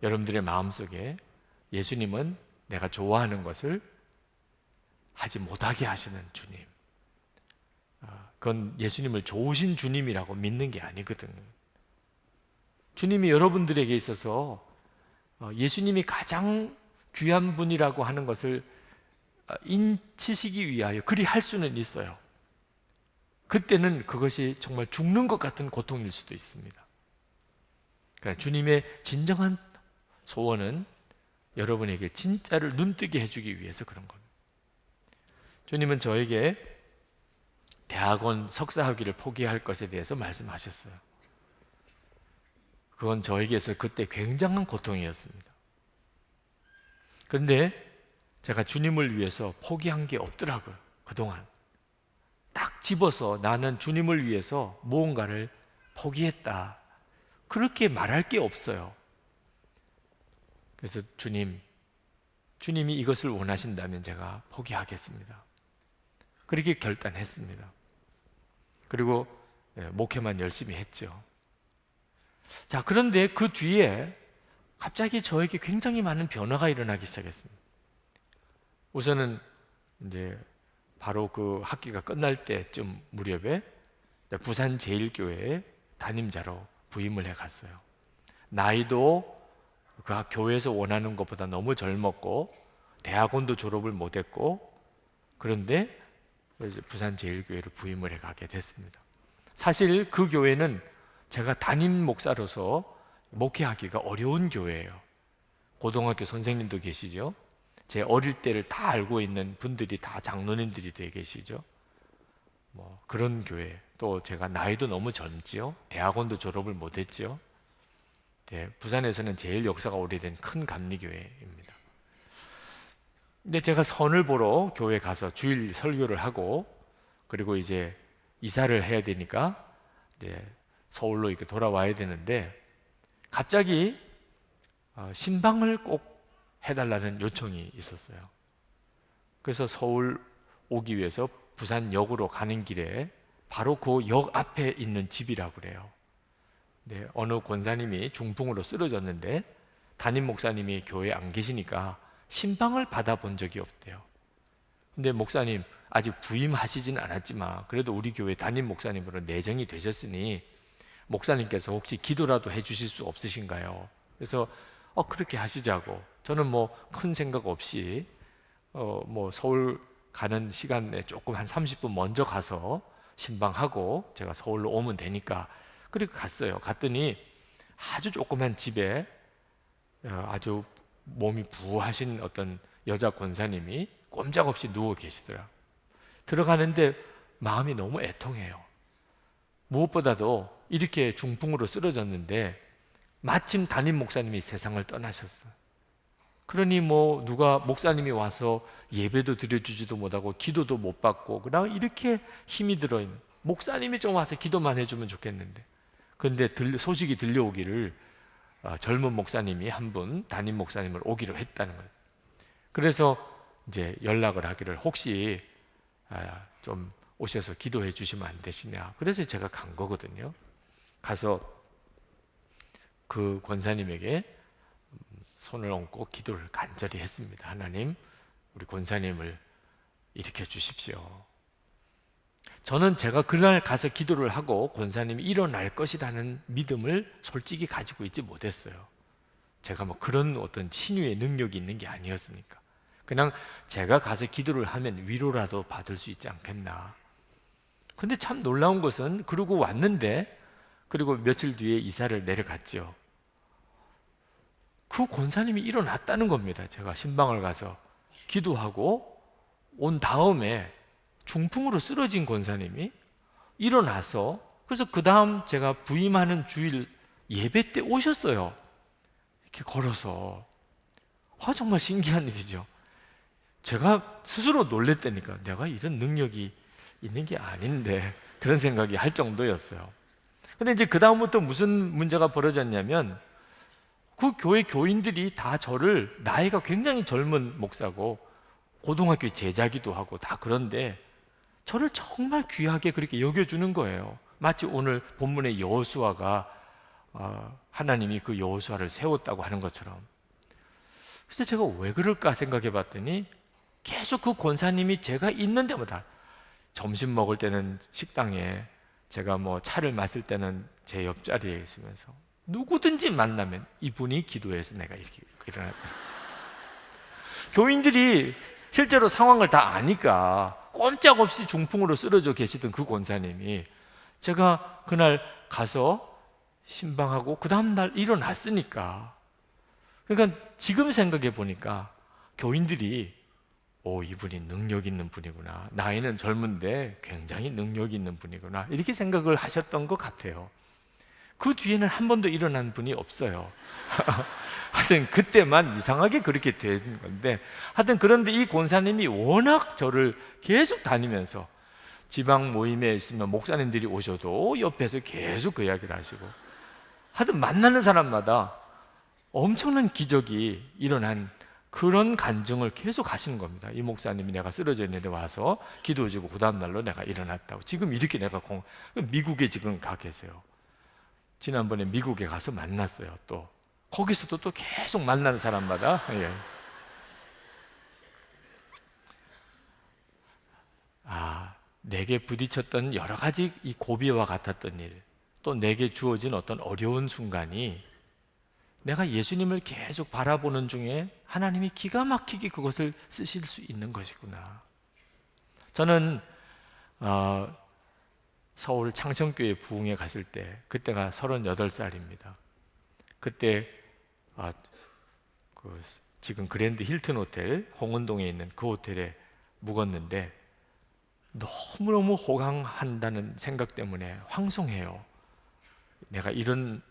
여러분들의 마음속에 예수님은 내가 좋아하는 것을 하지 못하게 하시는 주님, 그건 예수님을 좋으신 주님이라고 믿는 게 아니거든요. 주님이 여러분들에게 있어서 예수님이 가장 귀한 분이라고 하는 것을 인치시기 위하여 그리 할 수는 있어요. 그때는 그것이 정말 죽는 것 같은 고통일 수도 있습니다. 그러니까 주님의 진정한 소원은 여러분에게 진짜를 눈뜨게 해주기 위해서 그런 겁니다. 주님은 저에게 대학원 석사학위를 포기할 것에 대해서 말씀하셨어요. 그건 저에게서 그때 굉장한 고통이었습니다. 그런데 제가 주님을 위해서 포기한 게 없더라고요. 그동안 딱 집어서 나는 주님을 위해서 무언가를 포기했다, 그렇게 말할 게 없어요. 그래서 주님이 이것을 원하신다면 제가 포기하겠습니다, 그렇게 결단했습니다. 그리고 목회만 열심히 했죠. 자, 그런데 그 뒤에 갑자기 저에게 굉장히 많은 변화가 일어나기 시작했습니다. 우선은 이제 바로 그 학기가 끝날 때쯤 무렵에 부산 제일교회에 담임자로 부임을 해 갔어요. 나이도 그 교회에서 원하는 것보다 너무 젊었고 대학원도 졸업을 못했고, 그런데 이제 부산 제일교회로 부임을 해 가게 됐습니다. 사실 그 교회는 제가 담임 목사로서 목회하기가 어려운 교회예요. 고등학교 선생님도 계시죠. 제 어릴 때를 다 알고 있는 분들이 다 장로님들이 되어 계시죠. 뭐 그런 교회. 또 제가 나이도 너무 젊지요. 대학원도 졸업을 못했지요. 네, 부산에서는 제일 역사가 오래된 큰 감리교회입니다. 근데 제가 선을 보러 교회 가서 주일 설교를 하고, 그리고 이제 이사를 해야 되니까 이제 서울로 이렇게 돌아와야 되는데 갑자기 신방을 꼭 해달라는 요청이 있었어요. 그래서 서울 오기 위해서 부산역으로 가는 길에 바로 그 역 앞에 있는 집이라고 그래요. 네, 어느 권사님이 중풍으로 쓰러졌는데 담임 목사님이 교회에 안 계시니까 신방을 받아본 적이 없대요. 근데 목사님 아직 부임하시진 않았지만 그래도 우리 교회 담임 목사님으로 내정이 되셨으니 목사님께서 혹시 기도라도 해주실 수 없으신가요? 그래서 그렇게 하시자고. 저는 뭐 큰 생각 없이 뭐 서울 가는 시간에 조금 한 30분 먼저 가서 신방하고 제가 서울로 오면 되니까 그렇게 갔어요. 갔더니 아주 조그만 집에 아주 몸이 부하신 어떤 여자 권사님이 꼼짝없이 누워 계시더라. 들어가는데 마음이 너무 애통해요. 무엇보다도 이렇게 중풍으로 쓰러졌는데 마침 담임 목사님이 세상을 떠나셨어요. 그러니 뭐 누가 목사님이 와서 예배도 드려주지도 못하고 기도도 못 받고 그냥 이렇게 힘이 들어있는, 목사님이 좀 와서 기도만 해주면 좋겠는데, 그런데 소식이 들려오기를 젊은 목사님이 한 분 담임 목사님을 오기로 했다는 거예요. 그래서 이제 연락을 하기를 혹시 좀 오셔서 기도해 주시면 안 되시냐. 그래서 제가 간 거거든요. 가서 그 권사님에게 손을 얹고 기도를 간절히 했습니다. 하나님, 우리 권사님을 일으켜 주십시오. 저는 제가 그날 가서 기도를 하고 권사님이 일어날 것이라는 믿음을 솔직히 가지고 있지 못했어요. 제가 뭐 그런 어떤 치유의 능력이 있는 게 아니었으니까. 그냥 제가 가서 기도를 하면 위로라도 받을 수 있지 않겠나. 근데 참 놀라운 것은 그러고 왔는데, 그리고 며칠 뒤에 이사를 내려갔죠. 그 권사님이 일어났다는 겁니다. 제가 신방을 가서 기도하고 온 다음에 중풍으로 쓰러진 권사님이 일어나서, 그래서 그 다음 제가 부임하는 주일 예배 때 오셨어요. 이렇게 걸어서. 정말 신기한 일이죠. 제가 스스로 놀랬다니까. 내가 이런 능력이 있는 게 아닌데, 그런 생각이 할 정도였어요. 근데 이제 그 다음부터 무슨 문제가 벌어졌냐면, 그 교회 교인들이 다 저를, 나이가 굉장히 젊은 목사고 고등학교 제자기도 하고 다 그런데 저를 정말 귀하게 그렇게 여겨주는 거예요. 마치 오늘 본문의 여호수아가 하나님이 그 여호수아를 세웠다고 하는 것처럼. 그래서 제가 왜 그럴까 생각해 봤더니 계속 그 권사님이 제가 있는 데마다, 점심 먹을 때는 식당에, 제가 뭐 차를 마실 때는 제 옆자리에 있으면서 누구든지 만나면 이분이 기도해서 내가 이렇게 일어났더라고요. 교인들이 실제로 상황을 다 아니까 꼼짝없이 중풍으로 쓰러져 계시던 그 권사님이 제가 그날 가서 신방하고 그 다음날 일어났으니까, 그러니까 지금 생각해 보니까 교인들이 이분이 능력 있는 분이구나, 나이는 젊은데 굉장히 능력 있는 분이구나, 이렇게 생각을 하셨던 것 같아요. 그 뒤에는 한 번도 일어난 분이 없어요. 하여튼 그때만 이상하게 그렇게 된 건데, 하여튼 그런데 이 권사님이 워낙 저를 계속 다니면서 지방 모임에 있으면 목사님들이 오셔도 옆에서 계속 그 이야기를 하시고, 하여튼 만나는 사람마다 엄청난 기적이 일어난 그런 간증을 계속 하시는 겁니다. 이 목사님이 내가 쓰러져 있는데 와서 기도해주고 그 다음날로 내가 일어났다고. 지금 이렇게 내가 미국에 지금 가 계세요. 지난번에 미국에 가서 만났어요. 또 거기서도 또 계속 만나는 사람마다 내게 부딪혔던 여러 가지 이 고비와 같았던 일, 또 내게 주어진 어떤 어려운 순간이 내가 예수님을 계속 바라보는 중에 하나님이 기가 막히게 그것을 쓰실 수 있는 것이구나. 저는 서울 창천교회 부흥회 갔을 때, 그때가 38살입니다. 그때 지금 그랜드 힐튼 호텔 홍은동에 있는 그 호텔에 묵었는데 너무너무 호강한다는 생각 때문에 황송해요. 내가 이런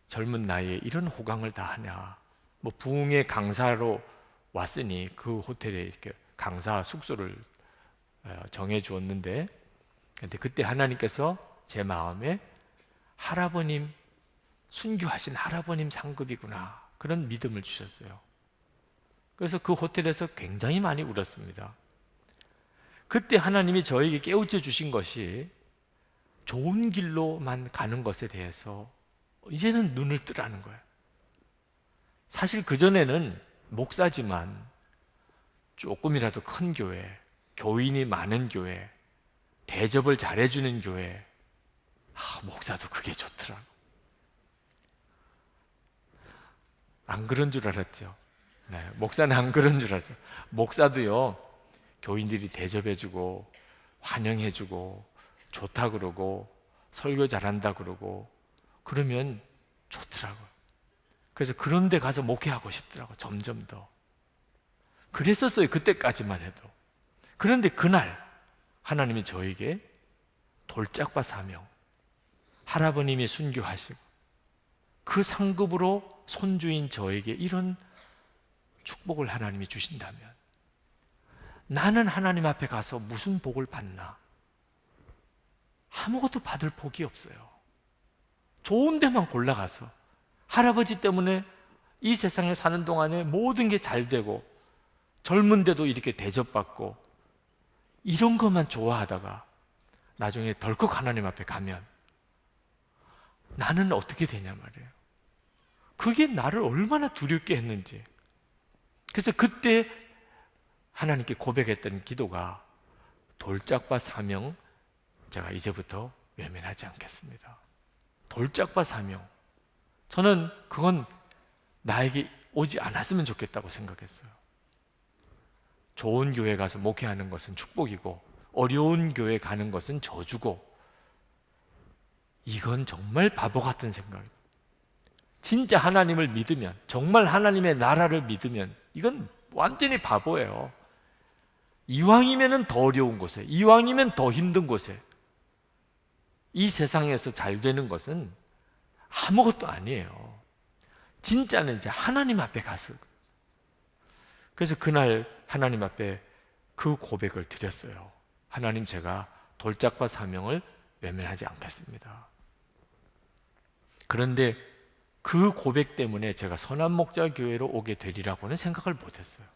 젊은 나이에 이런 호강을 다 하냐. 뭐 부흥회 강사로 왔으니 그 호텔에 이렇게 강사 숙소를 정해 주었는데, 근데 그때 하나님께서 제 마음에 할아버님, 순교하신 할아버님 상급이구나, 그런 믿음을 주셨어요. 그래서 그 호텔에서 굉장히 많이 울었습니다. 그때 하나님이 저에게 깨우쳐 주신 것이 좋은 길로만 가는 것에 대해서 이제는 눈을 뜨라는 거예요. 사실 그전에는 목사지만 조금이라도 큰 교회, 교인이 많은 교회, 대접을 잘해주는 교회, 목사도 그게 좋더라고. 안 그런 줄 알았죠. 네, 목사는 안 그런 줄 알았죠. 목사도요, 교인들이 대접해주고 환영해주고 좋다 그러고 설교 잘한다 그러고 그러면 좋더라고요. 그래서 그런 데 가서 목회하고 싶더라고요. 점점 더. 그랬었어요, 그때까지만 해도. 그런데 그날 하나님이 저에게 돌짝밭 사명, 할아버님이 순교하시고 그 상급으로 손주인 저에게 이런 축복을 하나님이 주신다면 나는 하나님 앞에 가서 무슨 복을 받나? 아무것도 받을 복이 없어요. 좋은 데만 골라가서 할아버지 때문에 이 세상에 사는 동안에 모든 게 잘 되고 젊은데도 이렇게 대접받고 이런 것만 좋아하다가 나중에 덜컥 하나님 앞에 가면 나는 어떻게 되냐 말이에요. 그게 나를 얼마나 두렵게 했는지. 그래서 그때 하나님께 고백했던 기도가 돌짝밭 사명 제가 이제부터 외면하지 않겠습니다. 돌짝밭 사명. 저는 그건 나에게 오지 않았으면 좋겠다고 생각했어요. 좋은 교회 가서 목회하는 것은 축복이고 어려운 교회 가는 것은 저주고, 이건 정말 바보 같은 생각이에요. 진짜 하나님을 믿으면, 정말 하나님의 나라를 믿으면 이건 완전히 바보예요. 이왕이면 더 어려운 곳에, 이왕이면 더 힘든 곳에, 이 세상에서 잘 되는 것은 아무것도 아니에요. 진짜는 이제 하나님 앞에 가서. 그래서 그날 하나님 앞에 그 고백을 드렸어요. 하나님, 제가 돌짝밭 사명을 외면하지 않겠습니다. 그런데 그 고백 때문에 제가 선한목자교회로 오게 되리라고는 생각을 못했어요.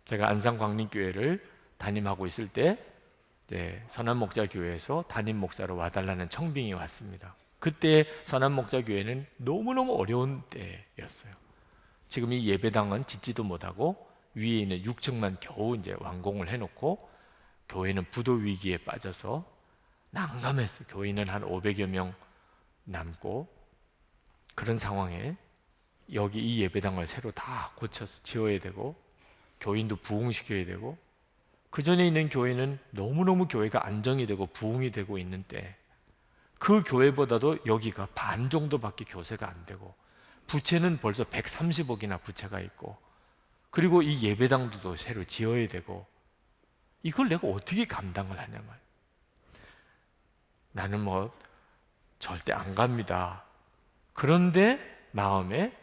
제가 안산광림교회를 담임하고 있을 때 선한목자교회에서 담임 목사로 와달라는 청빙이 왔습니다. 그때 선한목자교회는 너무너무 어려운 때였어요. 지금 이 예배당은 짓지도 못하고 위에 있는 6층만 겨우 이제 완공을 해놓고 교회는 부도 위기에 빠져서 난감했어요. 교인은 한 500여 명 남고, 그런 상황에 여기 이 예배당을 새로 다 고쳐서 지어야 되고 교인도 부흥시켜야 되고, 그 전에 있는 교회는 너무너무 교회가 안정이 되고 부흥이 되고 있는 때 그 교회보다도 여기가 반 정도밖에 교세가 안 되고 부채는 벌써 130억이나 부채가 있고, 그리고 이 예배당도 새로 지어야 되고, 이걸 내가 어떻게 감당을 하냐 말이야. 나는 뭐 절대 안 갑니다. 그런데 마음에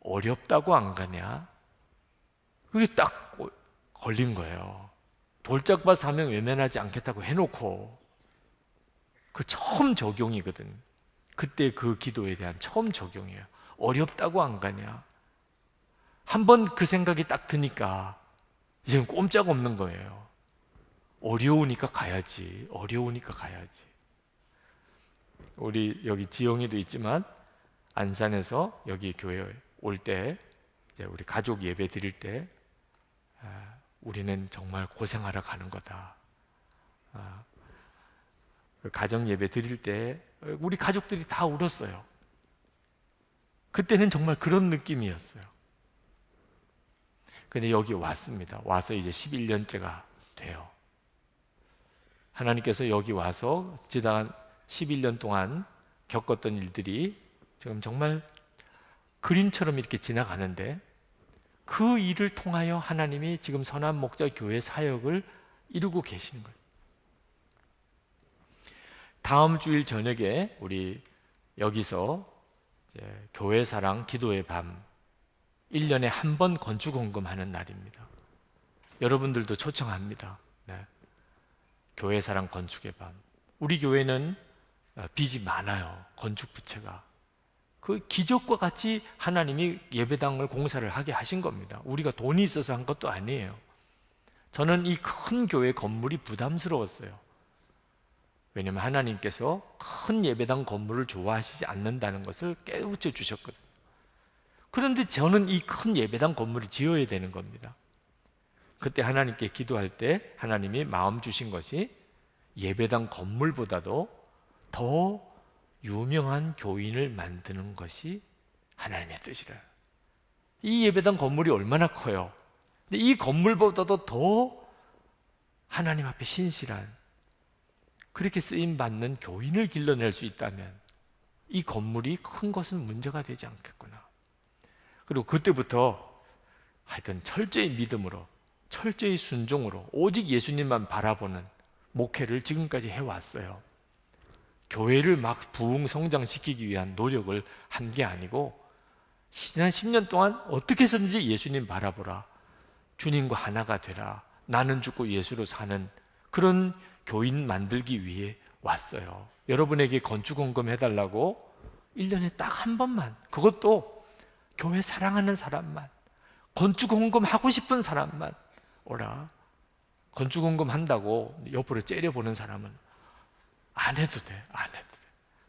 어렵다고 안 가냐? 그게 딱 걸린 거예요. 돌짝밭 사명 외면하지 않겠다고 해놓고 그 처음 적용이거든. 그때 그 기도에 대한 처음 적용이에요. 어렵다고 안 가냐? 한번 그 생각이 딱 드니까 이제는 꼼짝없는 거예요. 어려우니까 가야지. 어려우니까 가야지. 우리 여기 지영이도 있지만 안산에서 여기 교회 올 때 우리 가족 예배 드릴 때 우리는 정말 고생하러 가는 거다. 가정 예배 드릴 때 우리 가족들이 다 울었어요. 그때는 정말 그런 느낌이었어요. 근데 여기 왔습니다. 와서 이제 11년째가 돼요. 하나님께서 여기 와서 지난 11년 동안 겪었던 일들이 지금 정말 그림처럼 이렇게 지나가는데, 그 일을 통하여 하나님이 지금 선한목자교회 사역을 이루고 계시는 거예요. 다음 주일 저녁에 우리 여기서 이제 교회사랑 기도의 밤, 1년에 한 번 건축헌금하는 날입니다. 여러분들도 초청합니다. 네. 교회사랑 건축의 밤. 우리 교회는 빚이 많아요. 건축 부채가. 그 기적과 같이 하나님이 예배당을 공사를 하게 하신 겁니다. 우리가 돈이 있어서 한 것도 아니에요. 저는 이 큰 교회 건물이 부담스러웠어요. 왜냐하면 하나님께서 큰 예배당 건물을 좋아하시지 않는다는 것을 깨우쳐 주셨거든요. 그런데 저는 이 큰 예배당 건물을 지어야 되는 겁니다. 그때 하나님께 기도할 때 하나님이 마음 주신 것이 예배당 건물보다도 더 유명한 교인을 만드는 것이 하나님의 뜻이라. 이 예배당 건물이 얼마나 커요. 근데 이 건물보다도 더 하나님 앞에 신실한, 그렇게 쓰임받는 교인을 길러낼 수 있다면 이 건물이 큰 것은 문제가 되지 않겠구나. 그리고 그때부터 하여튼 철저히 믿음으로, 철저히 순종으로 오직 예수님만 바라보는 목회를 지금까지 해왔어요. 교회를 막 부흥 성장시키기 위한 노력을 한 게 아니고, 지난 10년 동안 어떻게 해서든지 예수님 바라보라, 주님과 하나가 되라, 나는 죽고 예수로 사는 그런 교인 만들기 위해 왔어요. 여러분에게 건축헌금 해달라고 1년에 딱 한 번만, 그것도 교회 사랑하는 사람만, 건축 헌금 하고 싶은 사람만 오라. 건축 헌금 한다고 옆으로 째려보는 사람은 안 해도 돼. 안 해도 돼.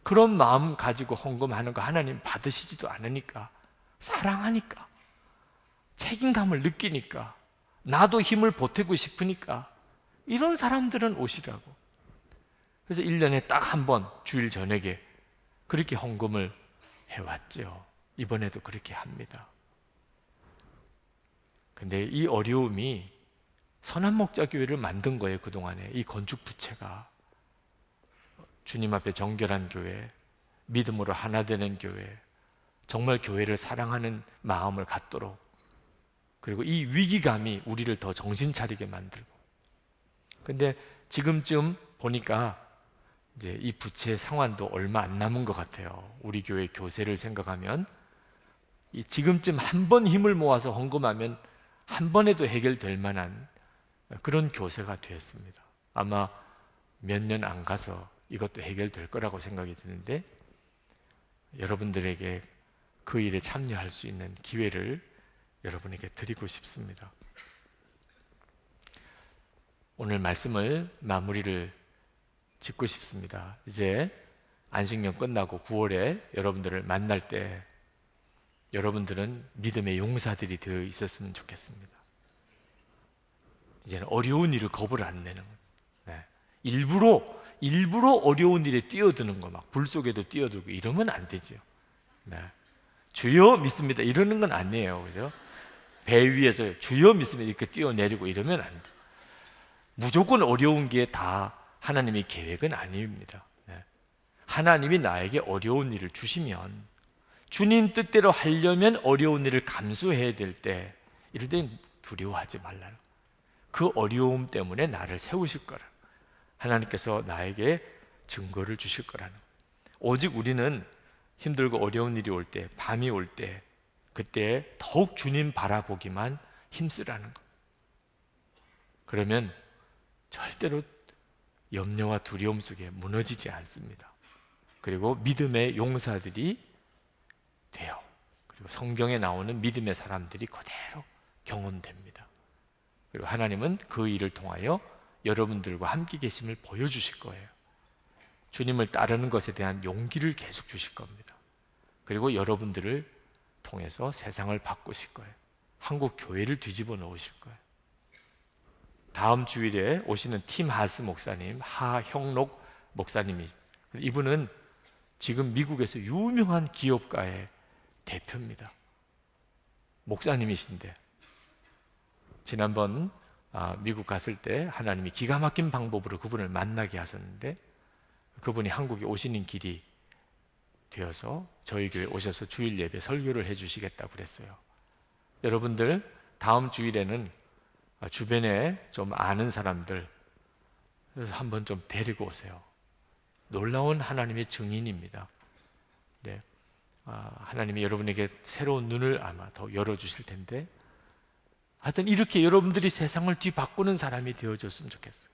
그런 마음 가지고 헌금하는 거 하나님 받으시지도 않으니까, 사랑하니까, 책임감을 느끼니까, 나도 힘을 보태고 싶으니까 이런 사람들은 오시라고. 그래서 1년에 딱 한 번 주일 저녁에 그렇게 헌금을 해왔죠. 이번에도 그렇게 합니다. 근데 이 어려움이 선한목자교회를 만든 거예요. 그동안에 이 건축 부채가 주님 앞에 정결한 교회, 믿음으로 하나 되는 교회, 정말 교회를 사랑하는 마음을 갖도록, 그리고 이 위기감이 우리를 더 정신 차리게 만들고. 근데 지금쯤 보니까 이제 이 부채 상환도 얼마 안 남은 것 같아요. 우리 교회 교세를 생각하면 이 지금쯤 한 번 힘을 모아서 헌금하면 한 번에도 해결될 만한 그런 교세가 되었습니다. 아마 몇 년 안 가서 이것도 해결될 거라고 생각이 드는데, 여러분들에게 그 일에 참여할 수 있는 기회를 여러분에게 드리고 싶습니다. 오늘 말씀을 마무리를 짓고 싶습니다. 이제 안식년 끝나고 9월에 여러분들을 만날 때 여러분들은 믿음의 용사들이 되어 있었으면 좋겠습니다. 이제는 어려운 일을 겁을 안 내는 거예요. 네. 일부러 어려운 일에 뛰어드는 거, 막 불 속에도 뛰어들고 이러면 안 되죠. 네. 주여 믿습니다 이러는 건 아니에요. 그죠? 배 위에서 주여 믿습니다 이렇게 뛰어내리고 이러면 안 돼. 무조건 어려운 게 다 하나님의 계획은 아닙니다. 네. 하나님이 나에게 어려운 일을 주시면, 주님 뜻대로 하려면 어려운 일을 감수해야 될 때, 이럴 땐 두려워하지 말라는, 그 어려움 때문에 나를 세우실 거라, 하나님께서 나에게 증거를 주실 거라는. 오직 우리는 힘들고 어려운 일이 올 때, 밤이 올 때, 그때 더욱 주님 바라보기만 힘쓰라는 것. 그러면 절대로 염려와 두려움 속에 무너지지 않습니다. 그리고 믿음의 용사들이 돼요. 그리고 성경에 나오는 믿음의 사람들이 그대로 경험됩니다. 그리고 하나님은 그 일을 통하여 여러분들과 함께 계심을 보여주실 거예요. 주님을 따르는 것에 대한 용기를 계속 주실 겁니다. 그리고 여러분들을 통해서 세상을 바꾸실 거예요. 한국 교회를 뒤집어 놓으실 거예요. 다음 주일에 오시는 팀 하스 목사님, 하형록 목사님이, 이분은 지금 미국에서 유명한 기업가의 대표입니다. 목사님이신데 지난번 미국 갔을 때 하나님이 기가 막힌 방법으로 그분을 만나게 하셨는데, 그분이 한국에 오시는 길이 되어서 저희 교회 오셔서 주일 예배 설교를 해주시겠다고 그랬어요. 여러분들 다음 주일에는 주변에 좀 아는 사람들 한번 좀 데리고 오세요. 놀라운 하나님의 증인입니다. 네. 하나님이 여러분에게 새로운 눈을 아마 더 열어주실 텐데, 하여튼 이렇게 여러분들이 세상을 뒤바꾸는 사람이 되어줬으면 좋겠어요.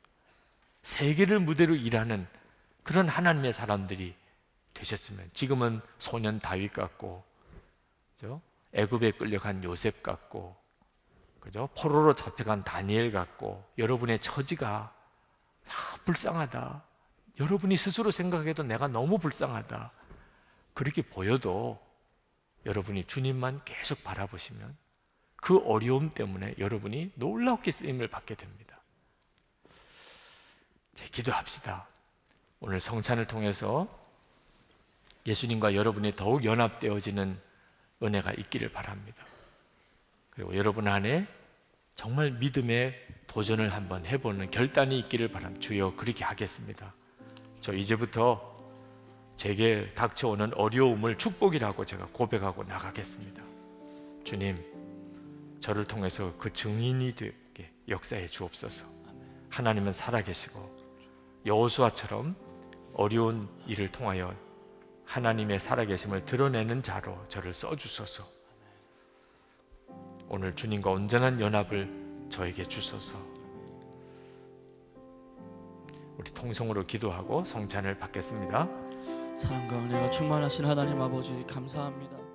세계를 무대로 일하는 그런 하나님의 사람들이 되셨으면. 지금은 소년 다윗 같고, 그죠? 애굽에 끌려간 요셉 같고, 그죠? 포로로 잡혀간 다니엘 같고, 여러분의 처지가 불쌍하다, 여러분이 스스로 생각해도 내가 너무 불쌍하다, 그렇게 보여도 여러분이 주님만 계속 바라보시면 그 어려움 때문에 여러분이 놀랍게 쓰임을 받게 됩니다. 기도합시다. 오늘 성찬을 통해서 예수님과 여러분이 더욱 연합되어지는 은혜가 있기를 바랍니다. 그리고 여러분 안에 정말 믿음의 도전을 한번 해보는 결단이 있기를 바랍니다. 주여 그렇게 하겠습니다. 저 이제부터 제게 닥쳐오는 어려움을 축복이라고 제가 고백하고 나가겠습니다. 주님, 저를 통해서 그 증인이 되게 역사해 주옵소서. 하나님은 살아계시고 여호수아처럼 어려운 일을 통하여 하나님의 살아계심을 드러내는 자로 저를 써주소서. 오늘 주님과 온전한 연합을 저에게 주소서. 우리 통성으로 기도하고 성찬을 받겠습니다. 사랑과 은혜가 충만하신 하나님 아버지 감사합니다.